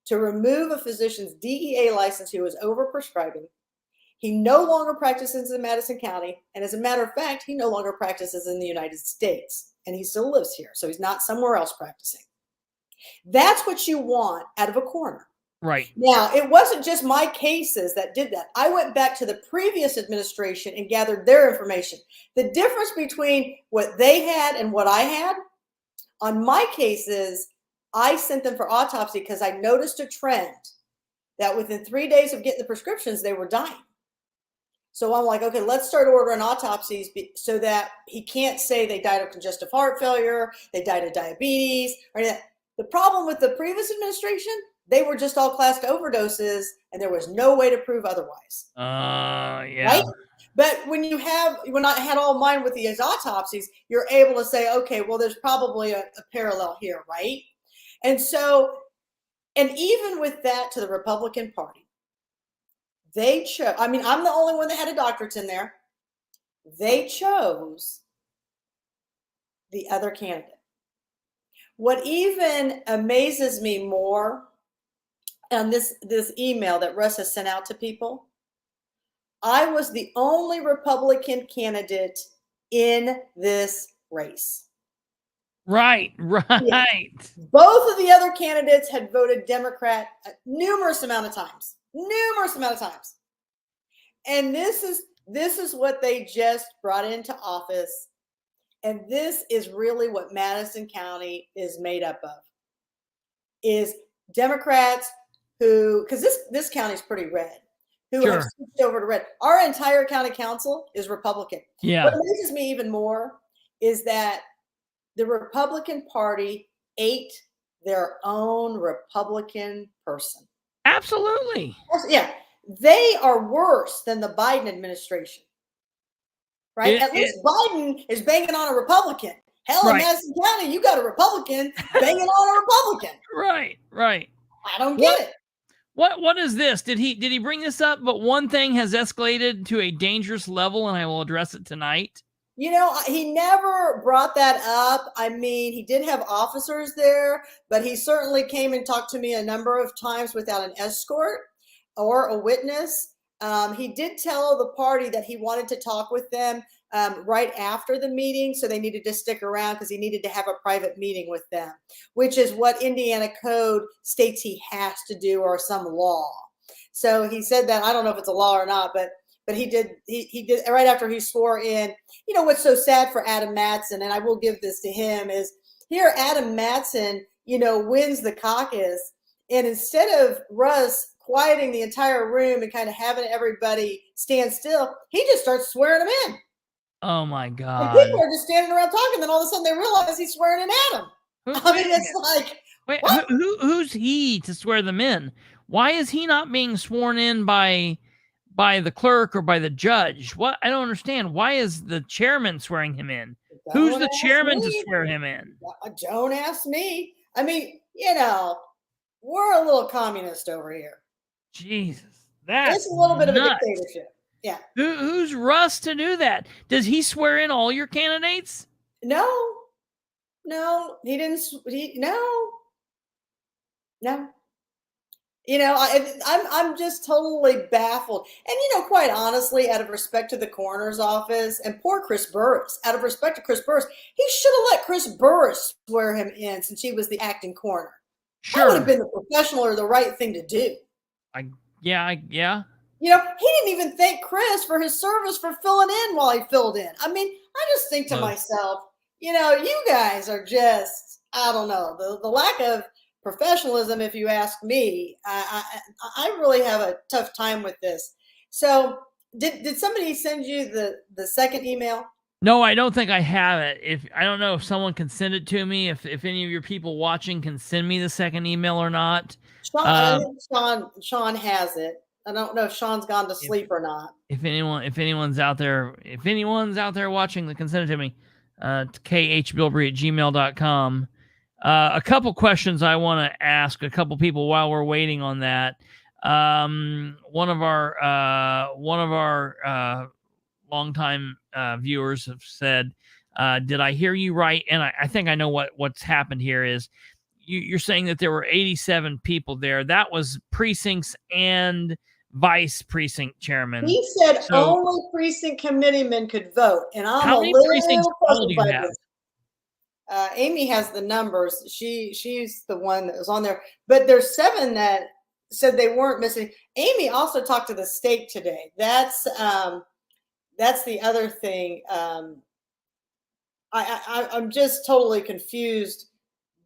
[SPEAKER 3] to remove a physician's DEA license who was overprescribing. He no longer practices in Madison County. And as a matter of fact, he no longer practices in the United States. And he still lives here. So he's not somewhere else practicing. That's what you want out of a coroner.
[SPEAKER 1] Right.
[SPEAKER 3] Now, it wasn't just my cases that did that. I went back to the previous administration and gathered their information. The difference between what they had and what I had, on my cases, I sent them for autopsy because I noticed a trend that within 3 days of getting the prescriptions, they were dying. So I'm like, okay, let's start ordering autopsies so that he can't say they died of congestive heart failure, they died of diabetes, or anything. The problem with the previous administration, they were just all classed overdoses, and there was no way to prove otherwise.
[SPEAKER 1] Yeah.
[SPEAKER 3] Right? But when I had all mine with these autopsies, you're able to say, okay, well, there's probably a parallel here, right? And so, and even with that to the Republican Party, they chose, I'm the only one that had a doctorate in there. They chose the other candidate. What even amazes me more on this email that Russ has sent out to people, I was the only Republican candidate in this race.
[SPEAKER 1] Right.
[SPEAKER 3] Yeah. Both of the other candidates had voted Democrat numerous amount of times. And this is what they just brought into office. And this is really what Madison County is made up of, is Democrats who, because this county is pretty red, who have switched over to red. Our entire county council is Republican.
[SPEAKER 1] Yeah.
[SPEAKER 3] What amazes me even more is that the Republican Party ate their own Republican person.
[SPEAKER 1] Absolutely.
[SPEAKER 3] Yeah. They are worse than the Biden administration. Right? At least Biden is banging on a Republican. Hell, in Madison County, you got a Republican banging on a Republican.
[SPEAKER 1] Right.
[SPEAKER 3] I don't get it.
[SPEAKER 1] What is this? Did he bring this up? But one thing has escalated to a dangerous level, and I will address it tonight.
[SPEAKER 3] He never brought that up. I mean, he did have officers there, but he certainly came and talked to me a number of times without an escort or a witness. He did tell the party that he wanted to talk with them right after the meeting, so they needed to stick around because he needed to have a private meeting with them, which is what Indiana code states he has to do, or some law. So he said that. I don't know if it's a law or not, but he did right after he swore in. What's so sad for Adam Matson, and I will give this to him, is here Adam Matson, wins the caucus, and instead of Russ quieting the entire room and kind of having everybody stand still, he just starts swearing them in.
[SPEAKER 1] Oh my God.
[SPEAKER 3] And people are just standing around talking, then all of a sudden they realize he's swearing in Adam. It's like,
[SPEAKER 1] wait, who's he to swear them in? Why is he not being sworn in by the clerk or by the judge? What? I don't understand. Why is the chairman swearing him in? Who's the chairman to swear him in?
[SPEAKER 3] Don't ask me. I mean, we're a little communist over here.
[SPEAKER 1] Jesus, that's
[SPEAKER 3] it's a little bit of a
[SPEAKER 1] nuts.
[SPEAKER 3] dictatorship. Yeah.
[SPEAKER 1] Who's Russ to do that? Does he swear in all your candidates?
[SPEAKER 3] No, he didn't. No. I'm just totally baffled. And, quite honestly, out of respect to the coroner's office and poor Chris Burris, out of respect to Chris Burris, he should have let Chris Burris swear him in since he was the acting coroner.
[SPEAKER 1] Sure.
[SPEAKER 3] That would have been the professional or the right thing to do.
[SPEAKER 1] Yeah.
[SPEAKER 3] He didn't even thank Chris for his service for filling in while he filled in. I mean, I just think to myself, you guys are just, I don't know, the lack of professionalism, if you ask me. I really have a tough time with this. So did somebody send you the second email?
[SPEAKER 1] No, I don't think I have it. If I don't know if someone can send it to me, if any of your people watching can send me the second email or not.
[SPEAKER 3] I think Sean has it. I don't know if Sean's gone to sleep or not.
[SPEAKER 1] If anyone's out there watching that can send it to me, to khbilbrey@gmail.com. A couple questions I want to ask a couple people while we're waiting on that. One of our longtime viewers have said, did I hear you right? And I think I know what's happened here is you're saying that there were 87 people there. That was precincts and vice precinct chairman.
[SPEAKER 3] He said only precinct committeemen could vote, and I'm
[SPEAKER 1] how
[SPEAKER 3] a
[SPEAKER 1] many
[SPEAKER 3] little
[SPEAKER 1] precincts
[SPEAKER 3] puzzled
[SPEAKER 1] do you
[SPEAKER 3] by
[SPEAKER 1] have?
[SPEAKER 3] this. Amy has the numbers. She's the one that was on there, but there's 7 that said they weren't missing. Amy also talked to the state today. That's the other thing. I'm just totally confused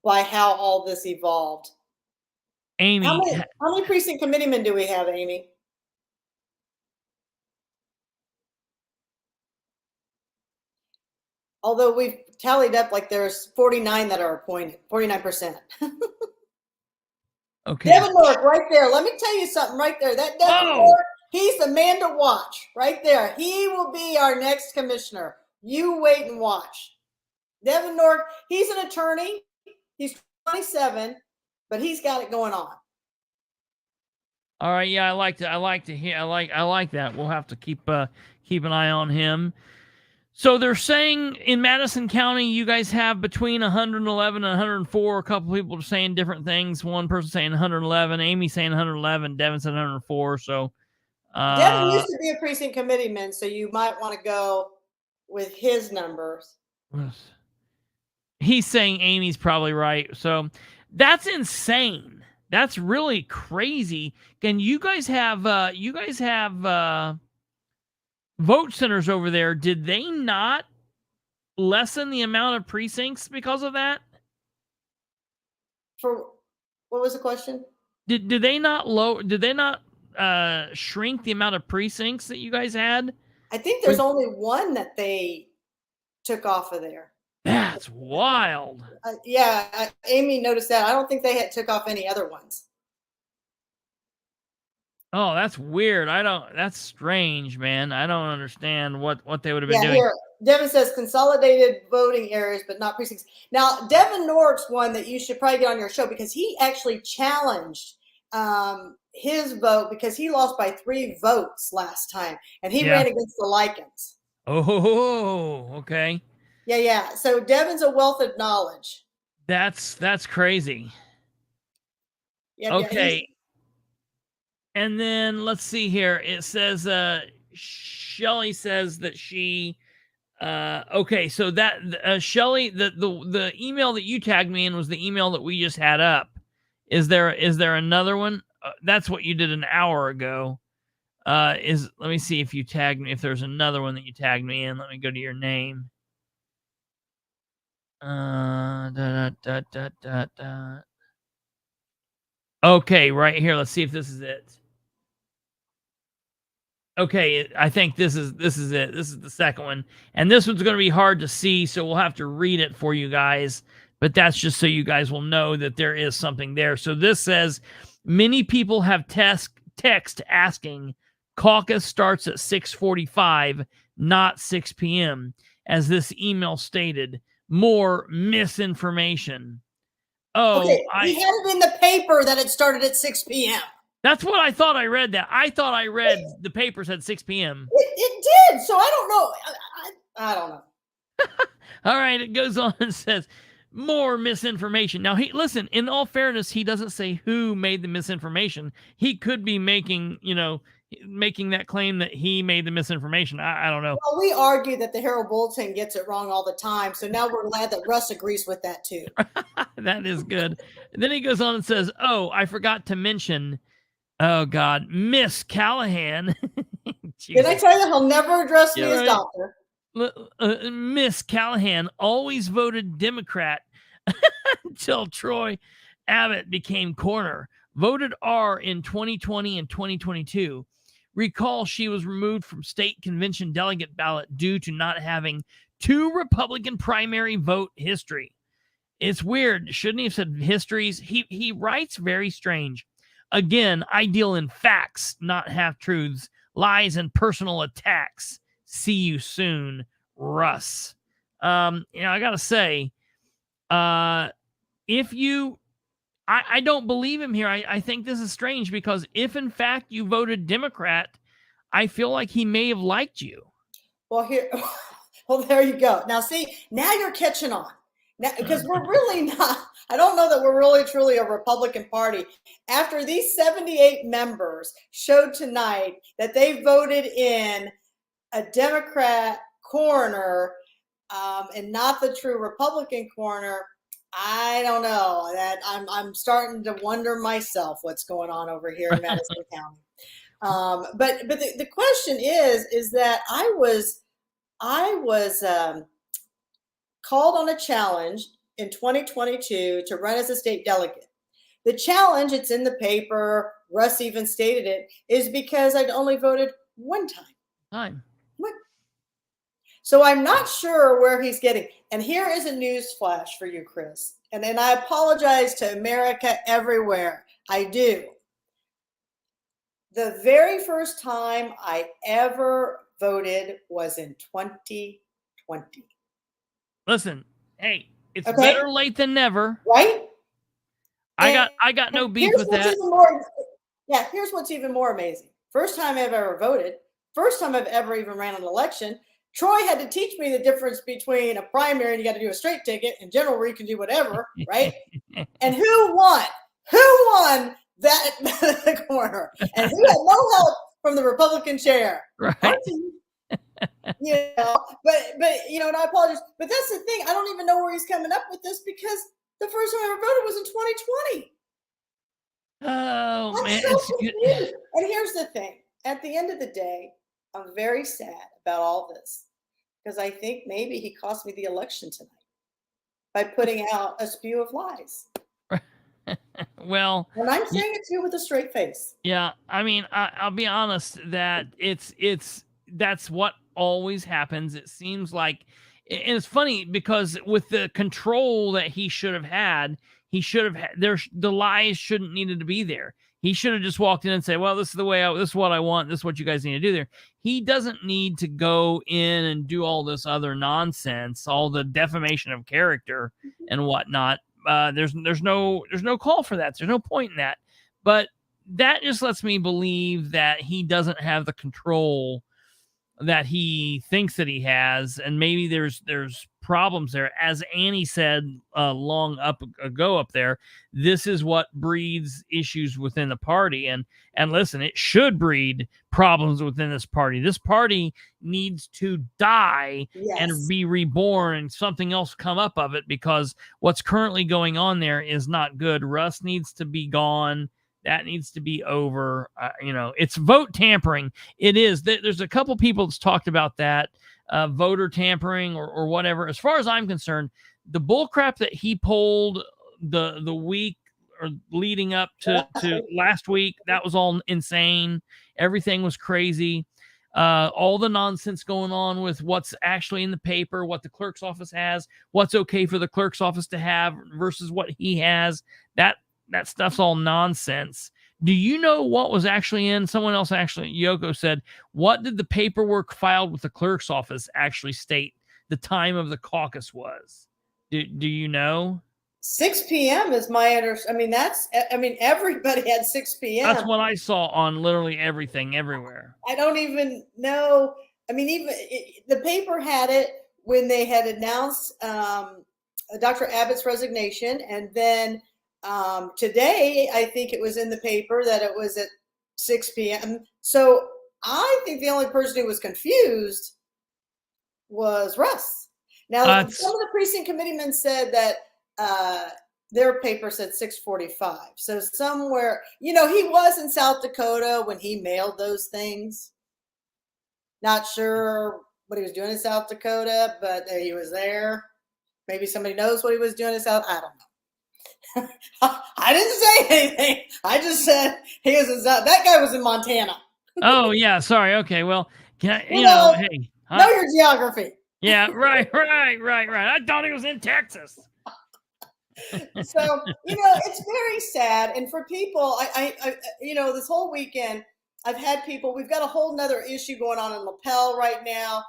[SPEAKER 3] by how all this evolved.
[SPEAKER 1] Amy,
[SPEAKER 3] how many precinct committeemen do we have, Amy? Although we've tallied up, like there's 49 that are appointed, 49%.
[SPEAKER 1] okay.
[SPEAKER 3] Devin Nork, right there. Let me tell you something right there. That Devin Nork, he's the man to watch right there. He will be our next commissioner. You wait and watch. Devin Nork, he's an attorney. He's 27, but he's got it going on.
[SPEAKER 1] All right, yeah, I like that. We'll have to keep an eye on him. So they're saying in Madison County, you guys have between 111 and 104. A couple people are saying different things. One person saying 111, Amy saying 111, Devin said 104. So
[SPEAKER 3] Devin used to be a precinct committeeman, so you might want to go with his numbers.
[SPEAKER 1] He's saying Amy's probably right. So that's insane. That's really crazy. And you guys have vote centers over there. Did they not lessen the amount of precincts because of that?
[SPEAKER 3] For what was the question?
[SPEAKER 1] Did they not shrink the amount of precincts that you guys had?
[SPEAKER 3] I think there's only one that they took off of there.
[SPEAKER 1] That's wild.
[SPEAKER 3] Yeah, Amy noticed that. I don't think they took off any other ones.
[SPEAKER 1] Oh, that's weird. That's strange, man. I don't understand what they would have been doing.
[SPEAKER 3] Here, Devin says consolidated voting areas, but not precincts. Now, Devin Nork's one that you should probably get on your show because he actually challenged his vote because he lost by 3 votes last time, and he ran against the Lycans.
[SPEAKER 1] Oh, okay.
[SPEAKER 3] Yeah. So Devin's a wealth of knowledge.
[SPEAKER 1] That's crazy.
[SPEAKER 3] Yeah,
[SPEAKER 1] okay. And then let's see here. It says Shelly says that she okay, so that Shelly, the email that you tagged me in was the email that we just had up. Is there another one? That's what you did an hour ago. Let me see if you tagged me, if there's another one that you tagged me in. Let me go to your name. Okay, right here. Let's see if this is it. Okay, I think this is it. This is the second one. And this one's going to be hard to see, so we'll have to read it for you guys. But that's just so you guys will know that there is something there. So this says, many people have text asking, caucus starts at 6:45, not 6 p.m., as this email stated. More misinformation. Oh,
[SPEAKER 3] okay. He had it in the paper that it started at 6 p.m.
[SPEAKER 1] That's what I thought I read that. I thought I read the paper said 6 p.m.
[SPEAKER 3] It did. So I don't know. I don't know.
[SPEAKER 1] All right. It goes on and says more misinformation. Now, listen, in all fairness, he doesn't say who made the misinformation. He could be making that claim that he made the misinformation. I don't know.
[SPEAKER 3] Well, we argue that the Herald Bulletin gets it wrong all the time. So now we're glad that Russ agrees with that too.
[SPEAKER 1] That is good. And then he goes on and says, oh, I forgot to mention, oh God, Miss Callahan.
[SPEAKER 3] Did I tell you he'll never address me as doctor?
[SPEAKER 1] Miss Callahan always voted Democrat until Troy Abbott became coroner. Voted R in 2020 and 2022. Recall she was removed from state convention delegate ballot due to not having 2 Republican primary vote history. It's weird. Shouldn't he have said histories? He writes very strange. Again, I deal in facts, not half-truths, lies, and personal attacks. See you soon, Russ. I got to say, if you... I don't believe him here. I think this is strange because if, in fact, you voted Democrat, I feel like he may have liked you.
[SPEAKER 3] Well, there you go. Now, see, now you're catching on. Now, because we're really not, I don't know that we're really truly a Republican Party. After these 78 members showed tonight that they voted in a Democrat coroner and not the true Republican coroner, I don't know. That I'm starting to wonder myself what's going on over here in Madison County. But the question is that I was called on a challenge in 2022 to run as a state delegate. The challenge, it's in the paper, Russ even stated it, is because I'd only voted one time. So I'm not sure where he's getting. And here is a news flash for you, Chris. And then I apologize to America everywhere. I do. The very first time I ever voted was in 2020.
[SPEAKER 1] Listen, hey, it's better late than never.
[SPEAKER 3] Right?
[SPEAKER 1] I got no beef with that.
[SPEAKER 3] Here's what's even more amazing. First time I've ever voted. First time I've ever even ran an election. Troy had to teach me the difference between a primary and you got to do a straight ticket and general where you can do whatever, right? And who won? Who won that corner? And who had no help from the Republican chair?
[SPEAKER 1] Right.
[SPEAKER 3] But and I apologize. But that's the thing. I don't even know where he's coming up with this because the first time I ever voted was in 2020.
[SPEAKER 1] Oh, man.
[SPEAKER 3] So and here's the thing. At the end of the day, I'm very sad about all this because I think maybe he cost me the election tonight by putting out a spew of lies.
[SPEAKER 1] Well,
[SPEAKER 3] and I'm saying it to you with a straight face.
[SPEAKER 1] Yeah, I mean, I'll be honest that that's what always happens. It seems like, and it's funny because with the control that he should have had, the lies shouldn't needed to be there. He should have just walked in and said, well, this is the way this is what I want. This is what you guys need to do there. He doesn't need to go in and do all this other nonsense, all the defamation of character and whatnot. There's no call for that. There's no point in that. But that just lets me believe that he doesn't have the control that he thinks that he has, and maybe there's problems there. As Annie said long ago up there, this is what breeds issues within the party, and listen, it should breed problems within this party. This party needs to die and be reborn, and something else come up of it, because what's currently going on there is not good. Russ needs to be gone. That needs to be over. It's vote tampering. It is. There's a couple people that's talked about that, voter tampering or whatever. As far as I'm concerned, the bullcrap that he pulled the week or leading up to last week, that was all insane. Everything was crazy. All the nonsense going on with what's actually in the paper, what the clerk's office has, what's okay for the clerk's office to have versus what he has. That stuff's all nonsense. Do you know what was actually in? Someone else actually, Yoko said, what did the paperwork filed with the clerk's office actually state the time of the caucus was? Do you know?
[SPEAKER 3] 6 p.m. is my everybody had 6 p.m.
[SPEAKER 1] That's what I saw on literally everything, everywhere.
[SPEAKER 3] I don't even know. Even the paper had it when they had announced Dr. Abbott's resignation, and then today, I think it was in the paper that it was at 6 p.m. So I think the only person who was confused was Russ. Now, some of the precinct committeemen said that their paper said 6:45. So somewhere, he was in South Dakota when he mailed those things. Not sure what he was doing in South Dakota, but he was there. Maybe somebody knows what he was doing. I don't know. I didn't say anything. I just said that guy was in Montana.
[SPEAKER 1] Oh yeah, sorry. Okay, well, hey,
[SPEAKER 3] know your geography.
[SPEAKER 1] Yeah, right. I thought he was in Texas.
[SPEAKER 3] So it's very sad, and for people, I this whole weekend I've had people. We've got a whole nother issue going on in LaPel right now.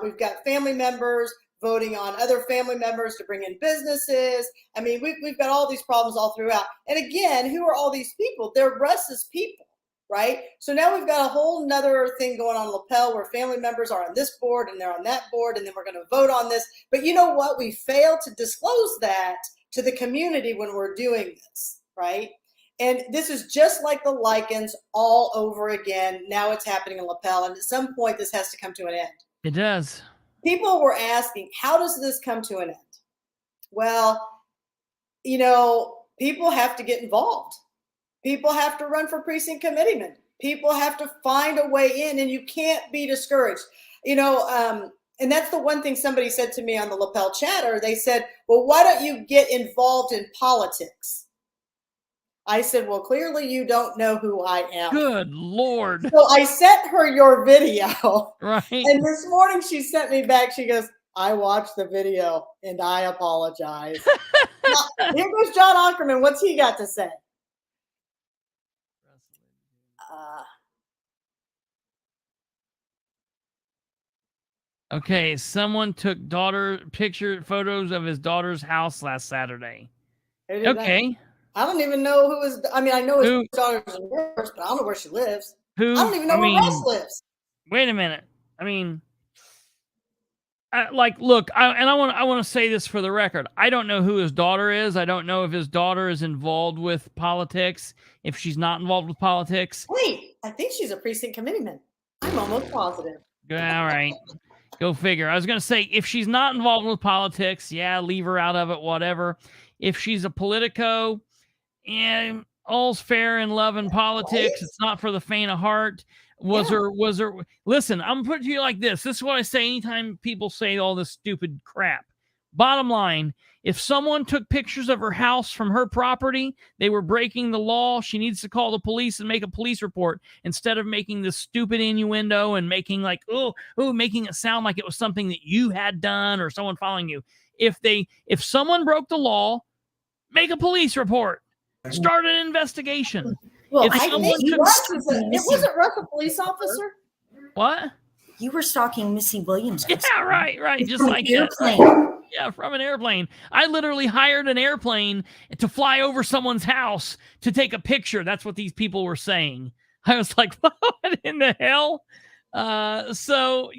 [SPEAKER 3] We've got family members voting on other family members to bring in businesses. I mean, we've got all these problems all throughout. And again, who are all these people? They're Russ's people, right? So now we've got a whole nother thing going on in LaPel where family members are on this board and they're on that board, and then we're going to vote on this. But you know what? We failed to disclose that to the community when we're doing this, right? And this is just like the lichens all over again. Now it's happening in LaPel, and at some point this has to come to an end.
[SPEAKER 1] It does.
[SPEAKER 3] People were asking, how does this come to an end? Well, people have to get involved. People have to run for precinct committeemen. People have to find a way in, and you can't be discouraged. And that's the one thing somebody said to me on the LaPel chatter. They said, well, why don't you get involved in politics? I said, well, clearly you don't know who I am.
[SPEAKER 1] Good Lord.
[SPEAKER 3] So I sent her your video.
[SPEAKER 1] Right.
[SPEAKER 3] And this morning she sent me back. She goes, I watched the video and I apologize. Now, here goes John Ackerman. What's he got to say?
[SPEAKER 1] Okay, someone took photos of his daughter's house last Saturday. Okay.
[SPEAKER 3] I don't even know I know his daughter's in Russ, but I don't know where she lives. I don't even know where Russ lives.
[SPEAKER 1] Wait a minute. I mean, look, I want to say this for the record. I don't know who his daughter is. I don't know if his daughter is involved with politics, if she's not involved with politics.
[SPEAKER 3] Wait, I think she's a precinct committeeman. I'm almost positive.
[SPEAKER 1] All right. Go figure. I was going to say, if she's not involved with politics, yeah, leave her out of it, whatever. If she's a politico, and all's fair in love and politics. It's not for the faint of heart. Was her? Listen, I'm putting it to you like this. This is what I say anytime people say all this stupid crap. Bottom line, if someone took pictures of her house from her property, they were breaking the law. She needs to call the police and make a police report instead of making this stupid innuendo and making making it sound like it was something that you had done or someone following you. If someone broke the law, make a police report. Start an investigation.
[SPEAKER 2] Well,
[SPEAKER 3] I think wasn't Russ a police officer?
[SPEAKER 1] What?
[SPEAKER 2] You were stalking Missy Williams.
[SPEAKER 1] Yeah, right. Just like
[SPEAKER 2] airplane.
[SPEAKER 1] Yeah, from an airplane. I literally hired an airplane to fly over someone's house to take a picture. That's what these people were saying. I was like, what in the hell? So,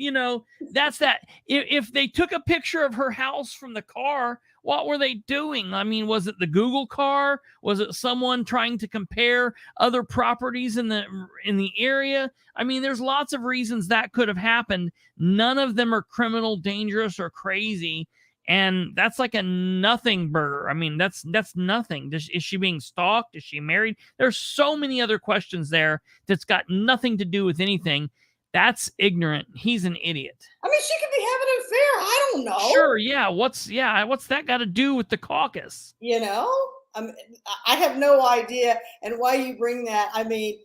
[SPEAKER 1] that's that. If they took a picture of her house from the car, what were they doing? I mean, was it the Google car? Was it someone trying to compare other properties in the area? I mean, there's lots of reasons that could have happened. None of them are criminal, dangerous, or crazy. And that's like a nothing burger. I mean, that's nothing. Is she being stalked? Is she married? There's so many other questions there that's got nothing to do with anything. That's ignorant. He's an idiot.
[SPEAKER 3] I mean, she could be having an affair. I don't know.
[SPEAKER 1] Sure, yeah. What's that got to do with the caucus?
[SPEAKER 3] I have no idea. And why you bring that, I mean,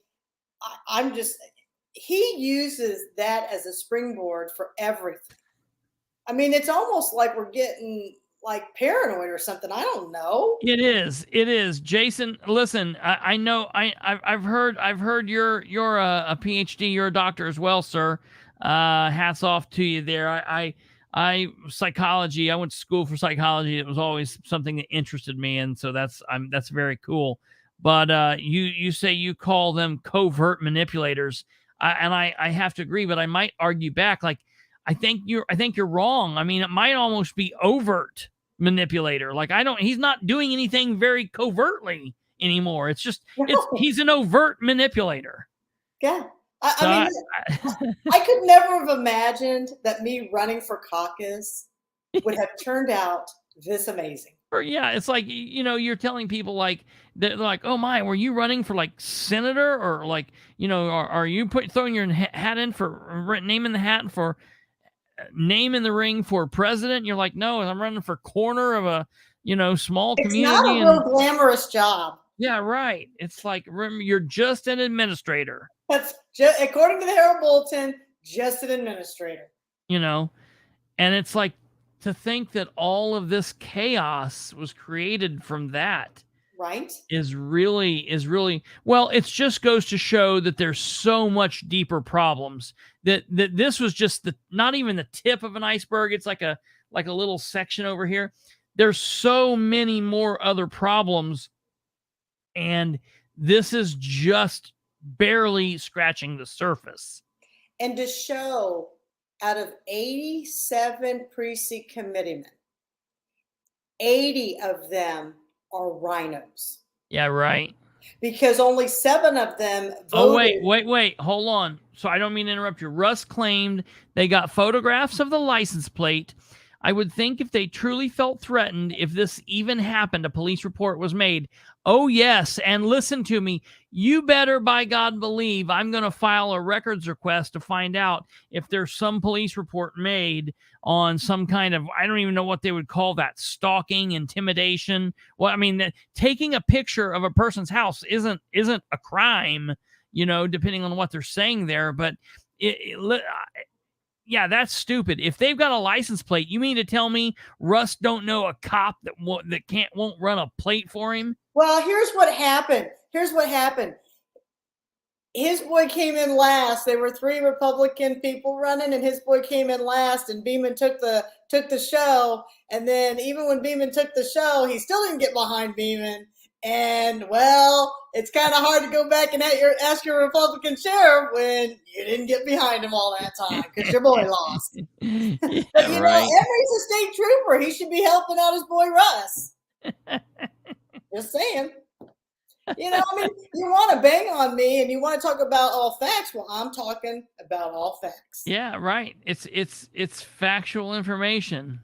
[SPEAKER 3] he uses that as a springboard for everything. I mean, it's almost like we're getting like paranoid or something. I don't know.
[SPEAKER 1] It is. Jason, listen, I know I've heard you're a PhD, you're a doctor as well, sir. Hats off to you there. I psychology, I went to school for psychology. It was always something that interested me, and so that's very cool. But you say you call them covert manipulators. I have to agree, but I might argue back. Like, I think you're wrong. I mean, it might almost be overt manipulator. Like, he's not doing anything very covertly anymore. It's just, he's an overt manipulator.
[SPEAKER 3] Yeah. I could never have imagined that me running for caucus would have turned out this amazing.
[SPEAKER 1] Yeah, it's like, you're telling people like, they're like, oh my, were you running for like senator, or like, are you throwing your hat in for name in the hat for name in the ring for president. You're like, no, I'm running for coroner of a, small
[SPEAKER 3] It's
[SPEAKER 1] community.
[SPEAKER 3] not a real glamorous job.
[SPEAKER 1] Yeah, right. It's like, remember, you're just an administrator.
[SPEAKER 3] That's just, according to the Herald Bulletin, just an administrator.
[SPEAKER 1] And it's like, to think that all of this chaos was created from that.
[SPEAKER 3] Right.
[SPEAKER 1] Is really, well, it just goes to show that there's so much deeper problems that this was just not even the tip of an iceberg. It's like a little section over here. There's so many more other problems. And this is just barely scratching the surface.
[SPEAKER 3] And to show out of 87 precinct committeemen, 80 of them are rhinos.
[SPEAKER 1] Yeah, right.
[SPEAKER 3] Because only 7 of them voted.
[SPEAKER 1] Oh, wait. Hold on. So I don't mean to interrupt you. Russ claimed they got photographs of the license plate. I would think if they truly felt threatened, if this even happened, a police report was made. Oh, yes. And listen to me. You better, by God, believe I'm going to file a records request to find out if there's some police report made on some kind of, I don't even know what they would call that, stalking, intimidation. Well, I mean, taking a picture of a person's house isn't a crime, depending on what they're saying there. But yeah, that's stupid. If they've got a license plate, you mean to tell me Russ don't know a cop that won't run a plate for him?
[SPEAKER 3] Well, here's what happened. His boy came in last. There were 3 Republican people running, and his boy came in last. And Beeman took the show. And then even when Beeman took the show, he still didn't get behind Beeman. And well, it's kind of hard to go back and ask your Republican sheriff when you didn't get behind him all that time because your boy lost.
[SPEAKER 1] Yeah,
[SPEAKER 3] but
[SPEAKER 1] right.
[SPEAKER 3] Emery's a state trooper. He should be helping out his boy Russ. Just saying. You want to bang on me and you want to talk about all facts. Well, I'm talking about all facts.
[SPEAKER 1] Yeah, right. It's factual information.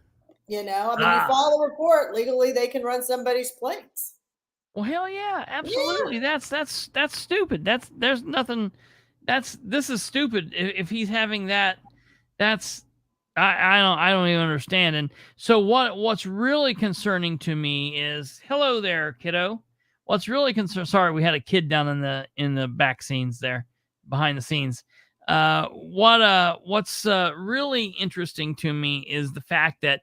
[SPEAKER 3] You file a report legally, they can run somebody's plates.
[SPEAKER 1] Well, hell yeah, absolutely. Yeah. That's stupid. This is stupid. If he's having that, I don't even understand. And so what's really concerning to me is, hello there, kiddo. What's really sorry, we had a kid down in the back scenes there, behind the scenes. What's really interesting to me is the fact that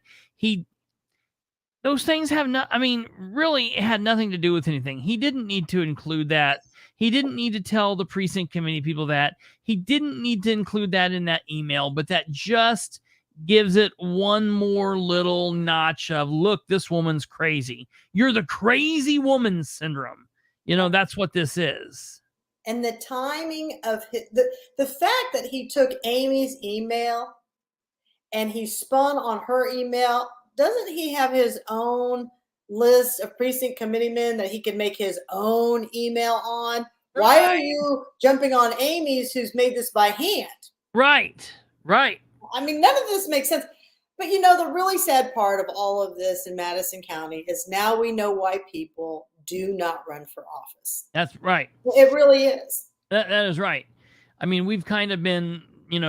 [SPEAKER 1] those things really it had nothing to do with anything. He didn't need to include that. He didn't need to tell the precinct committee people that. He didn't need to include that in that email, but that just gives it one more little notch of, look, this woman's crazy. You're the crazy woman syndrome. That's what this is.
[SPEAKER 3] And the timing of the fact that he took Amy's email and he spun on her email, doesn't he have his own list of precinct committeemen that he can make his own email on? Right. Why are you jumping on Amy's who's made this by hand? Right. None of this makes sense. But the really sad part of all of this in Madison County is now we know why people do not run for office.
[SPEAKER 1] That's right.
[SPEAKER 3] It really is.
[SPEAKER 1] That is right. We've kind of been,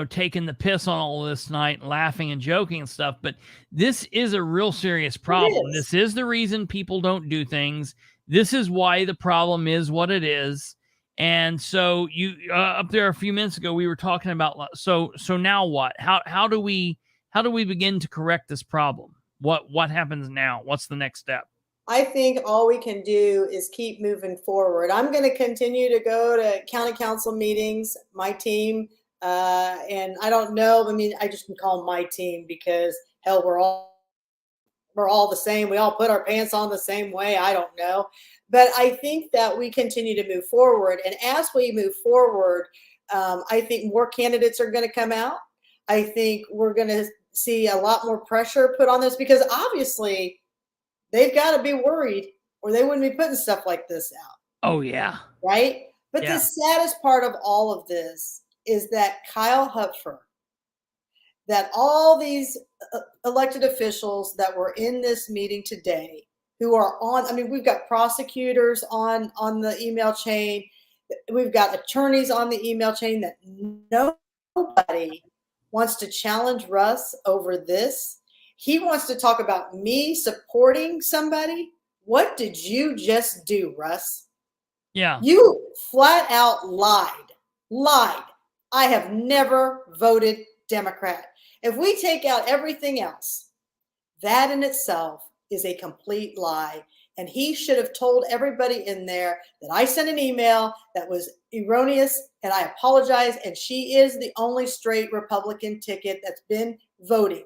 [SPEAKER 1] taking the piss on all this tonight, laughing and joking and stuff, but this is a real serious problem. This is the reason people don't do things. This is why the problem is what it is. And so you up there a few minutes ago, we were talking about, so now what? How do we begin to correct this problem? What happens now? What's the next step?
[SPEAKER 3] I think all we can do is keep moving forward. I'm going to continue to go to county council meetings, my team, and I don't know. I just can call them my team because hell, we're all the same. We all put our pants on the same way. I don't know. But I think that we continue to move forward. And as we move forward, I think more candidates are going to come out. I think we're going to see a lot more pressure put on this because obviously they've got to be worried or they wouldn't be putting stuff like this out.
[SPEAKER 1] Oh, yeah.
[SPEAKER 3] Right? But the saddest part of all of this is that Kyle Hupfer, that all these elected officials that were in this meeting today who are on, we've got prosecutors on the email chain. We've got attorneys on the email chain that nobody wants to challenge Russ over this. He wants to talk about me supporting somebody. What did you just do, Russ?
[SPEAKER 1] Yeah.
[SPEAKER 3] You flat out lied. I have never voted Democrat. If we take out everything else, that in itself is a complete lie. And he should have told everybody in there that I sent an email that was erroneous, and I apologize. And she is the only straight Republican ticket that's been voting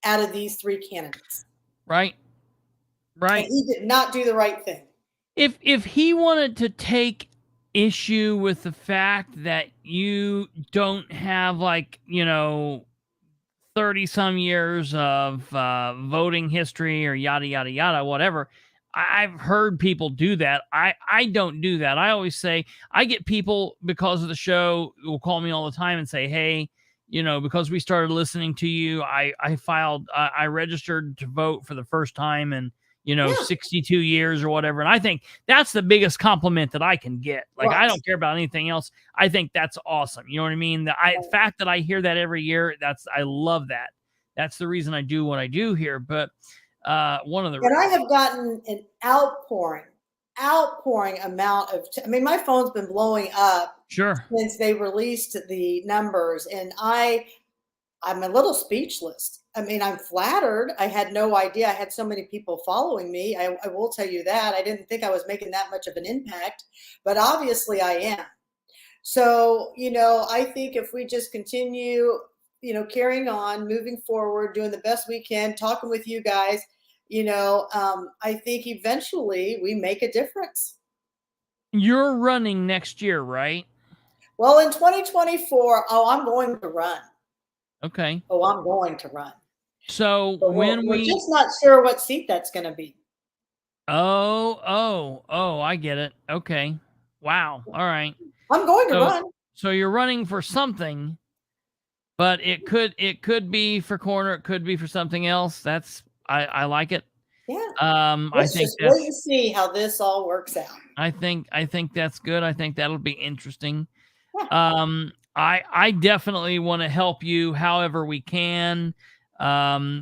[SPEAKER 3] out of these three candidates.
[SPEAKER 1] Right.
[SPEAKER 3] And he did not do the right thing.
[SPEAKER 1] If he wanted to take issue with the fact that you don't have 30 some years of voting history or yada yada yada, whatever, I've heard people do that. I don't do that. I always say, I get people because of the show who will call me all the time and say, hey, because we started listening to you, I registered to vote for the first time in 62 years or whatever. And I think that's the biggest compliment that I can get. Like, right. I don't care about anything else. I think that's awesome. You know what I mean? The fact that I hear that every year, I love that. That's the reason I do what I do here. But one of the
[SPEAKER 3] I have gotten an outpouring amount of, my phone's been blowing up since they released the numbers. And I'm a little speechless. I'm flattered. I had no idea I had so many people following me. I will tell you that. I didn't think I was making that much of an impact, but obviously I am. So, I think if we just continue, carrying on, moving forward, doing the best we can, talking with you guys, I think eventually we make a difference.
[SPEAKER 1] You're running next year, right?
[SPEAKER 3] Well, in 2024, I'm going to run.
[SPEAKER 1] Okay.
[SPEAKER 3] I'm going to run.
[SPEAKER 1] So
[SPEAKER 3] we're just not sure what seat that's going to be.
[SPEAKER 1] Oh, I get it. Okay. Wow. All right.
[SPEAKER 3] I'm going to run.
[SPEAKER 1] So you're running for something, but it could be for coroner. It could be for something else. I like it.
[SPEAKER 3] Yeah. Let's just wait and see how this all works out.
[SPEAKER 1] I think that's good. I think that'll be interesting. Yeah. I definitely want to help you however we can. Our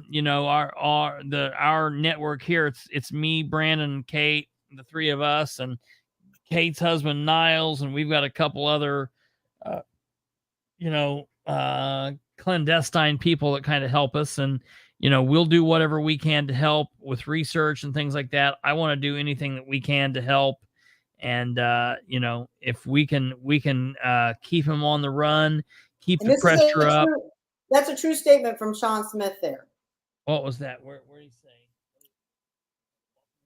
[SPEAKER 1] network here, it's me, Brandon, and Kate, the three of us, and Kate's husband Niles, and we've got a couple other clandestine people that kind of help us, and we'll do whatever we can to help with research and things like that. I want to do anything that we can to help. And, if we can keep him on the run, keep the pressure up.
[SPEAKER 3] That's a true statement from Sean Smith there.
[SPEAKER 1] What was that? Where did he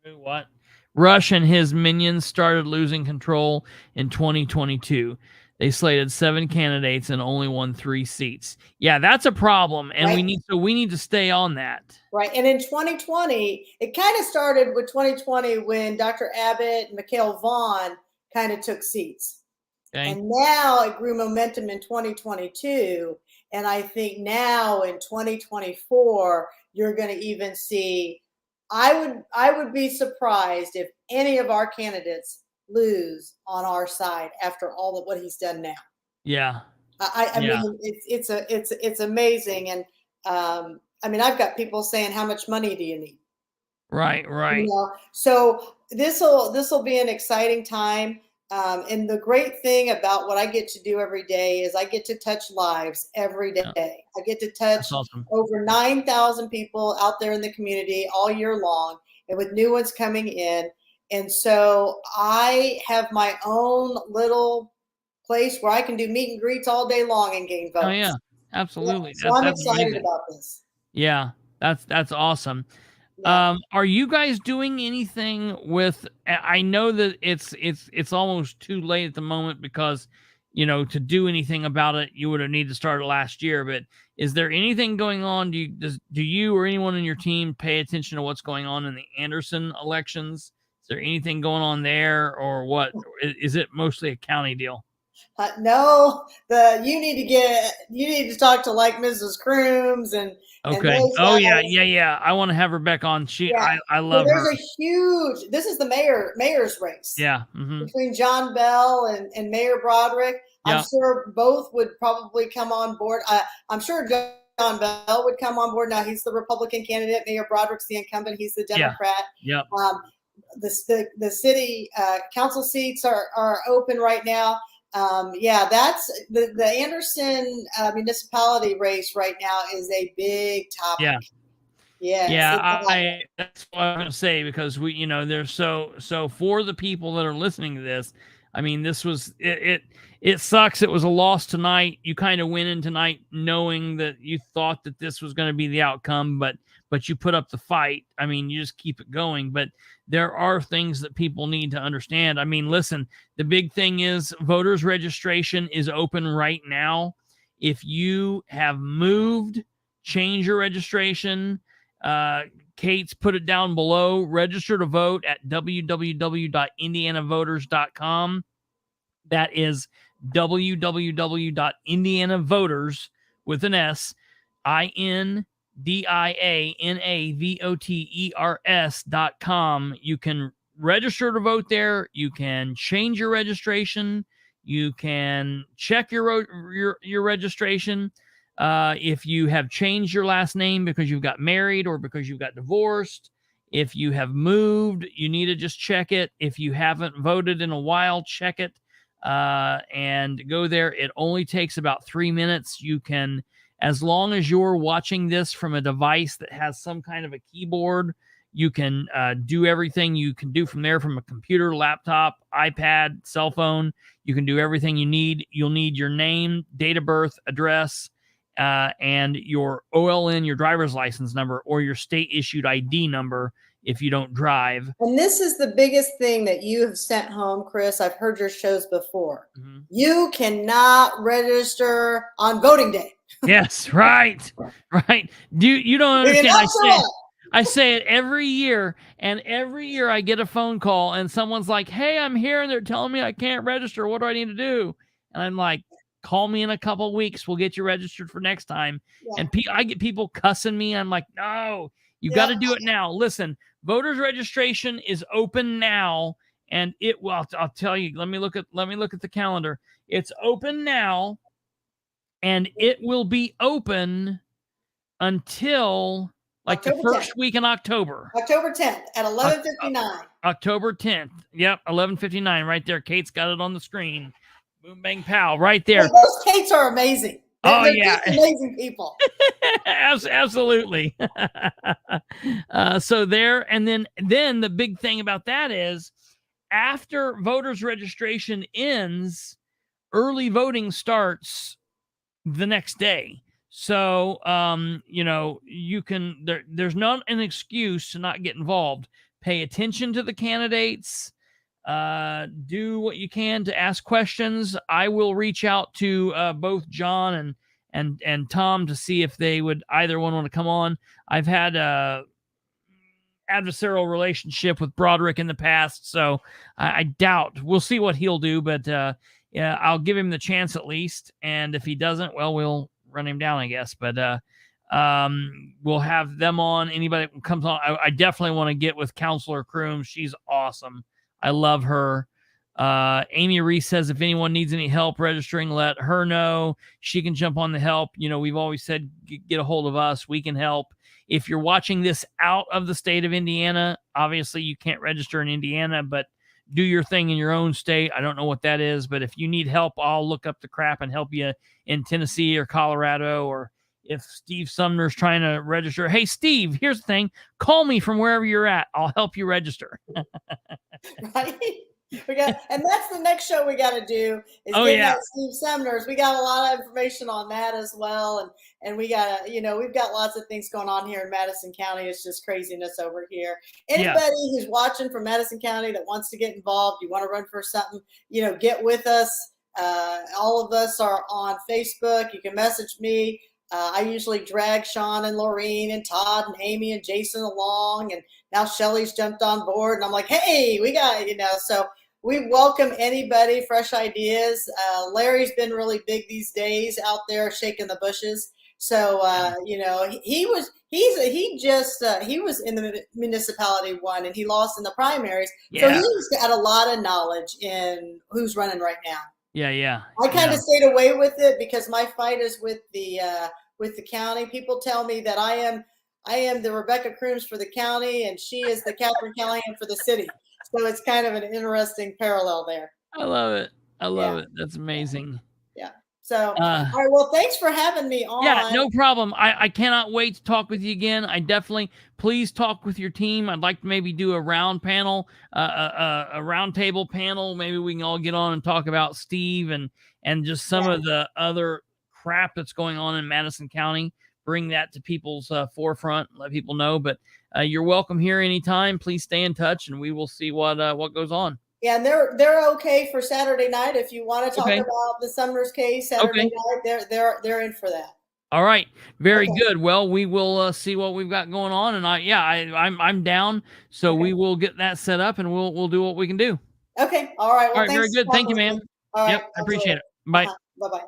[SPEAKER 1] say? What? Rush and his minions started losing control in 2022. They slated 7 candidates and only won 3 seats. Yeah, that's a problem. And
[SPEAKER 3] right.
[SPEAKER 1] we need to stay on that.
[SPEAKER 3] Right. And in 2020, it kind of started with 2020 when Dr. Abbott and Mikhail Vaughn kind of took seats. Okay. And now it grew momentum in 2022. And I think now in 2024, you're going to even see, I would be surprised if any of our candidates lose on our side after all of what he's done now.
[SPEAKER 1] Yeah.
[SPEAKER 3] I mean, it's amazing. And, I've got people saying, how much money do you need?
[SPEAKER 1] Right.
[SPEAKER 3] So this will be an exciting time. And the great thing about what I get to do every day is I get to touch lives every day. Yeah. I get to touch over 9,000 people out there in the community all year long, and with new ones coming in. And so I have my own little place where I can do meet and greets all day long and gain votes.
[SPEAKER 1] Oh yeah, absolutely.
[SPEAKER 3] Yeah, so I'm excited about this.
[SPEAKER 1] Yeah, that's awesome. Yeah. Are you guys doing anything with? I know that it's almost too late at the moment because to do anything about it, you would have needed to start it last year. But is there anything going on? Do you or anyone in your team pay attention to what's going on in the Anderson elections? Is there anything going on there, or what? Is it mostly a county deal?
[SPEAKER 3] No, you need to talk to like Mrs. Crooms and
[SPEAKER 1] okay. Yeah. I want to have her back on. I love her.
[SPEAKER 3] This is the mayor's race.
[SPEAKER 1] Yeah.
[SPEAKER 3] Between John Bell and Mayor Broderick. I'm sure both would probably come on board. I'm sure John Bell would come on board. Now he's the Republican candidate. Mayor Broderick's the incumbent. He's the Democrat.
[SPEAKER 1] Yeah.
[SPEAKER 3] The city council seats are open right now. That's the Anderson municipality race right now is a big topic.
[SPEAKER 1] That's what I'm going to say, because there's so for the people that are listening to this, I mean, this was it sucks. It was a loss tonight. You kind of went in tonight knowing that you thought that this was going to be the outcome, but you put up the fight. I mean, you just keep it going. But there are things that people need to understand. I mean, listen, the big thing is voters registration is open right now. If you have moved, change your registration. Kate's put it down below. Register to vote at www.indianavoters.com. That is www.indianavoters with an S, INDIANAVOTERS.com. You can register to vote there. You can change your registration. You can check your registration. If you have changed your last name because you've got married or because you've got divorced, if you have moved, you need to just check it. If you haven't voted in a while, check it and go there. It only takes about 3 minutes. You can, as long as you're watching this from a device that has some kind of a keyboard, you can do everything you can do from there, from a computer, laptop, iPad, cell phone. You can do everything you need. You'll need your name, date of birth, address, and your OLN, your driver's license number, or your state issued ID number if you don't drive.
[SPEAKER 3] And this is the biggest thing that you have sent home, Chris. I've heard your shows before. Mm-hmm. You cannot register on voting day.
[SPEAKER 1] Yes, right. You don't understand. I say it every year, and every year I get a phone call and someone's like, "Hey, I'm here," and they're telling me I can't register. What do I need to do? And I'm like, call me in a couple of weeks. We'll get you registered for next time. Yeah. And I get people cussing me. I'm like, no, you got to do it now. Listen, voters registration is open now, and I'll tell you. Let me look at the calendar. It's open now, and it will be open until October the first 10th. Week in October.
[SPEAKER 3] October 10th at 11:59.
[SPEAKER 1] October 10th. Yep, 11:59 right there. Kate's got it on the screen. Boom, bang, pow, right there.
[SPEAKER 3] Hey, those Kates are amazing. They're just amazing people.
[SPEAKER 1] Absolutely. So there, and then the big thing about that is after voters registration ends, early voting starts the next day. So, you can, there's not an excuse to not get involved. Pay attention to the candidates. Do what you can to ask questions. I will reach out to both John and Tom to see if they would either one want to come on. I've had a adversarial relationship with Broderick in the past, so I doubt. We'll see what he'll do, but I'll give him the chance at least. And if he doesn't, well, we'll run him down, I guess. But we'll have them on. Anybody that comes on, I definitely want to get with Counselor Kroom. She's awesome. I love her. Amy Reese says if anyone needs any help registering, let her know. She can jump on the help. We've always said get a hold of us. We can help. If you're watching this out of the state of Indiana, obviously you can't register in Indiana, but do your thing in your own state. I don't know what that is, but if you need help, I'll look up the crap and help you in Tennessee or Colorado. Or if Steve Sumner's trying to register, hey, Steve, here's the thing. Call me from wherever you're at. I'll help you register.
[SPEAKER 3] Right? And that's the next show we got to do is get Steve Sumner's. We got a lot of information on that as well. And we got we've got lots of things going on here in Madison County. It's just craziness over here. Anybody who's watching from Madison County that wants to get involved, you want to run for something, get with us. All of us are on Facebook. You can message me. I usually drag Sean and Laureen and Todd and Amy and Jason along, and now Shelly's jumped on board, and I'm like, hey, we got, so we welcome anybody, fresh ideas. Larry's been really big these days out there shaking the bushes. So, he was in the municipality one, and he lost in the primaries. Yeah. So he's got a lot of knowledge in who's running right now.
[SPEAKER 1] Yeah.
[SPEAKER 3] I kind of stayed away with it because my fight is with the county. People tell me that I am the Rebecca Crooms for the county, and she is the Catherine Callahan for the city. So it's kind of an interesting parallel there.
[SPEAKER 1] I love it. I love it. That's amazing.
[SPEAKER 3] Yeah. So, all right. Well, thanks for having me on.
[SPEAKER 1] Yeah, no problem. I cannot wait to talk with you again. I definitely, please talk with your team. I'd like to maybe do a round panel, a round table panel. Maybe we can all get on and talk about Steve and just some of the other crap that's going on in Madison County. Bring that to people's forefront, let people know. But you're welcome here anytime. Please stay in touch, and we will see what goes on.
[SPEAKER 3] Yeah, and they're okay for Saturday night. If you want to talk about the Sumner's case Saturday night, they're in for that.
[SPEAKER 1] All right, very good. Well, we will see what we've got going on, and I'm down. So we will get that set up, and we'll do what we can do.
[SPEAKER 3] Okay, all right. Well,
[SPEAKER 1] all right, very good. Thank you, ma'am.
[SPEAKER 3] All right,
[SPEAKER 1] yep, I appreciate it. Bye.
[SPEAKER 3] Bye-bye.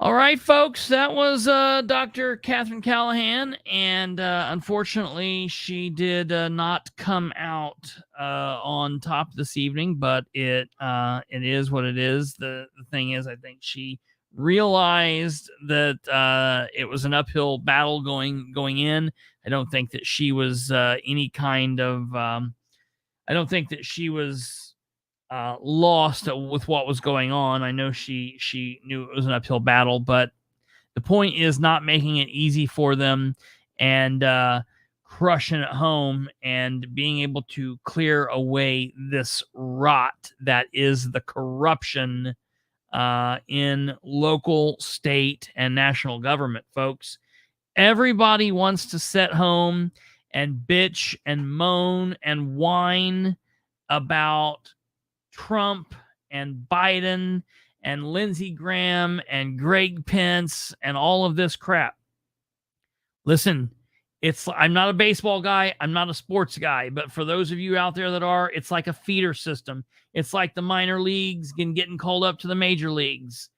[SPEAKER 1] All right, folks, that was Dr. Catherine Callahan, and unfortunately, she did not come out on top this evening, but it is what it is. The thing is, I think she realized that it was an uphill battle going in. I don't think that she was any kind of I don't think that she was lost with what was going on. I know she knew it was an uphill battle, but the point is not making it easy for them and crushing it home and being able to clear away this rot that is the corruption in local, state, and national government, folks. Everybody wants to sit home and bitch and moan and whine about Trump and Biden and Lindsey Graham and Greg Pence and all of this crap. Listen, I'm not a baseball guy. I'm not a sports guy. But for those of you out there that are, it's like a feeder system. It's like the minor leagues getting called up to the major leagues.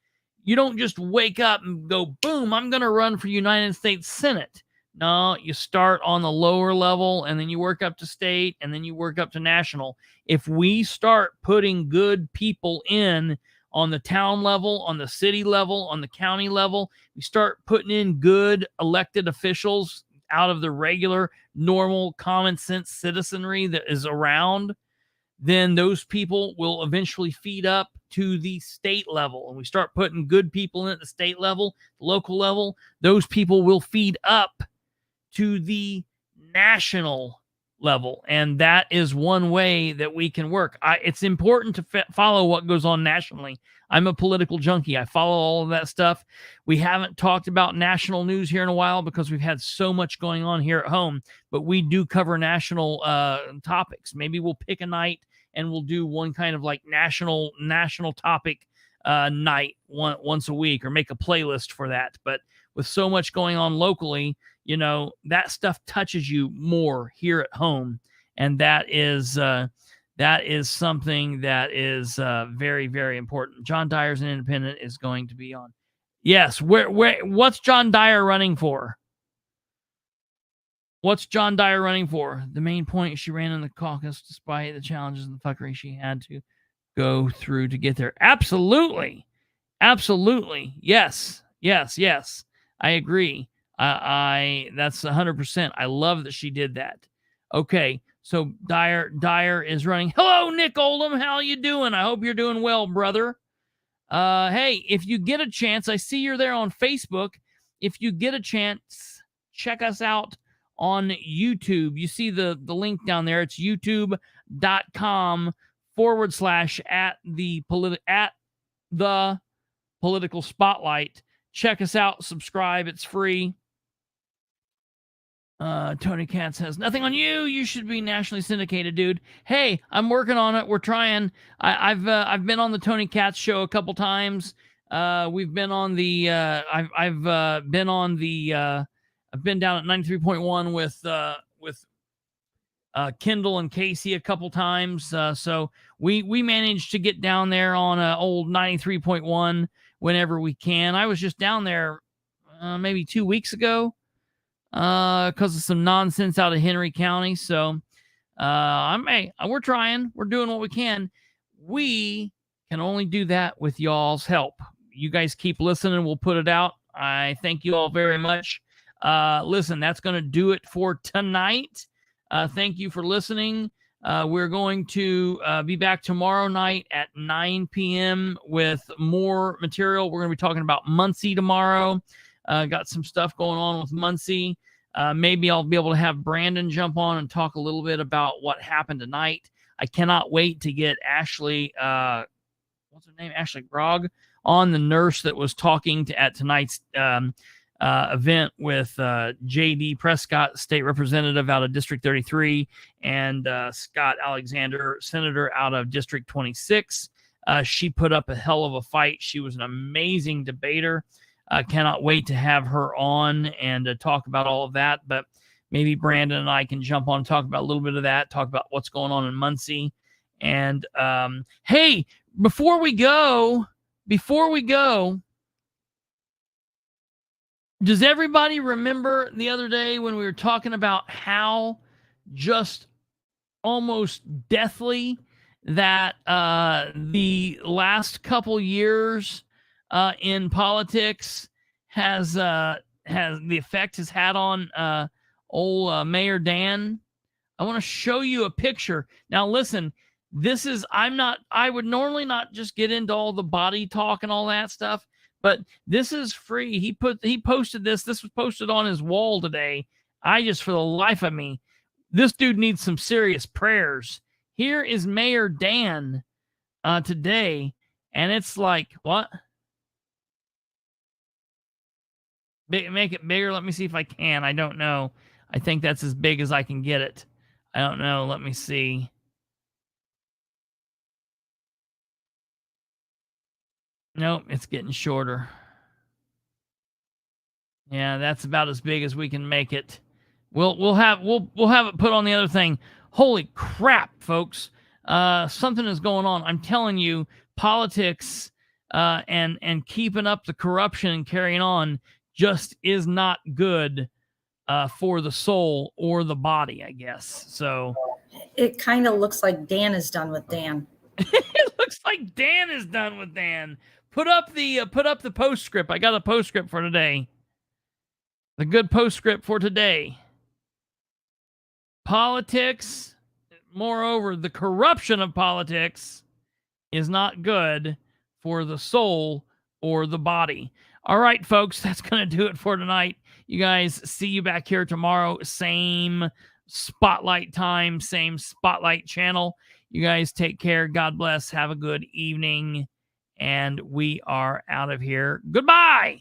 [SPEAKER 1] You don't just wake up and go, boom, I'm going to run for United States Senate. No, you start on the lower level, and then you work up to state, and then you work up to national. If we start putting good people in on the town level, on the city level, on the county level, we start putting in good elected officials out of the regular, normal, common sense citizenry that is around, then those people will eventually feed up to the state level. And we start putting good people in at the state level, the local level, those people will feed up to the national level. And that is one way that we can work. It's important to follow what goes on nationally. I'm a political junkie. I follow all of that stuff. We haven't talked about national news here in a while because we've had so much going on here at home, but we do cover national topics. Maybe we'll pick a night and we'll do one kind of like national topic night once a week, or make a playlist for that. But with so much going on locally, you know, that stuff touches you more here at home. And that is something that is very, very important. John Dyer's an independent is going to be on. Yes. What's John Dyer running for? What's John Dyer running for? The main point, she ran in the caucus despite the challenges and the fuckery she had to go through to get there. Absolutely. Absolutely. Yes. I agree. That's 100%. I love that she did that. Okay. So Dyer is running. Hello, Nick Oldham. How you doing? I hope you're doing well, brother. Hey, if you get a chance, I see you're there on Facebook. If you get a chance, check us out on YouTube. You see the link down there. It's youtube.com/@the political spotlight. Check us out. Subscribe. It's free. Tony Katz has nothing on you. You should be nationally syndicated, dude. Hey, I'm working on it. We're trying. I've been on the Tony Katz show a couple times. We've been on the. I've been down at 93.1 with Kendall and Casey a couple times. So we managed to get down there on old 93.1 whenever we can. I was just down there maybe 2 weeks ago because of some nonsense out of Henry County. So we're trying. We're doing what we can. We Can only do that with y'all's help. You guys keep listening. We'll put it out. I thank you all very much. Listen, that's going to do it for tonight. Thank you for listening. We're going to be back tomorrow night at 9 p.m. with more material. We're going to be talking about Muncie tomorrow. Got some stuff going on with Muncie. Maybe I'll be able to have Brandon jump on and talk a little bit about what happened tonight. I cannot wait to get Ashley, what's her name? Ashley Grogg on, the nurse that was talking at tonight's event with J.D. Prescott, state representative out of District 33, and Scott Alexander, senator out of District 26. She put up a hell of a fight. She was an amazing debater. Cannot wait to have her on and talk about all of that. But maybe Brandon and I can jump on and talk about a little bit of that, talk about what's going on in Muncie. And hey, before we go, does everybody remember the other day when we were talking about how just almost deathly that the last couple years in politics has the effect has had on old Mayor Dan? I want to show you a picture. Now listen, this is, I would normally not just get into all the body talk and all that stuff, but this is free. He posted this. This was posted on his wall today. I just, for the life of me, this dude needs some serious prayers. Here is Mayor Dan today, and it's like, what? Make it bigger. Let me see if I can. I don't know. I think that's as big as I can get it. I don't know. Let me see. Nope, it's getting shorter. Yeah, that's about as big as we can make it. We'll have it put on the other thing. Holy crap, folks! Something is going on. I'm telling you, politics and keeping up the corruption and carrying on just is not good for the soul or the body, I guess. So
[SPEAKER 2] It kind of looks like Dan is done with Dan.
[SPEAKER 1] it looks like Dan is done with Dan. Put up the postscript. I got a postscript for today. The good postscript for today. Politics, moreover, the corruption of politics is not good for the soul or the body. All right, folks, that's going to do it for tonight. You guys, see you back here tomorrow. Same spotlight time, same spotlight channel. You guys take care. God bless. Have a good evening. And we are out of here. Goodbye.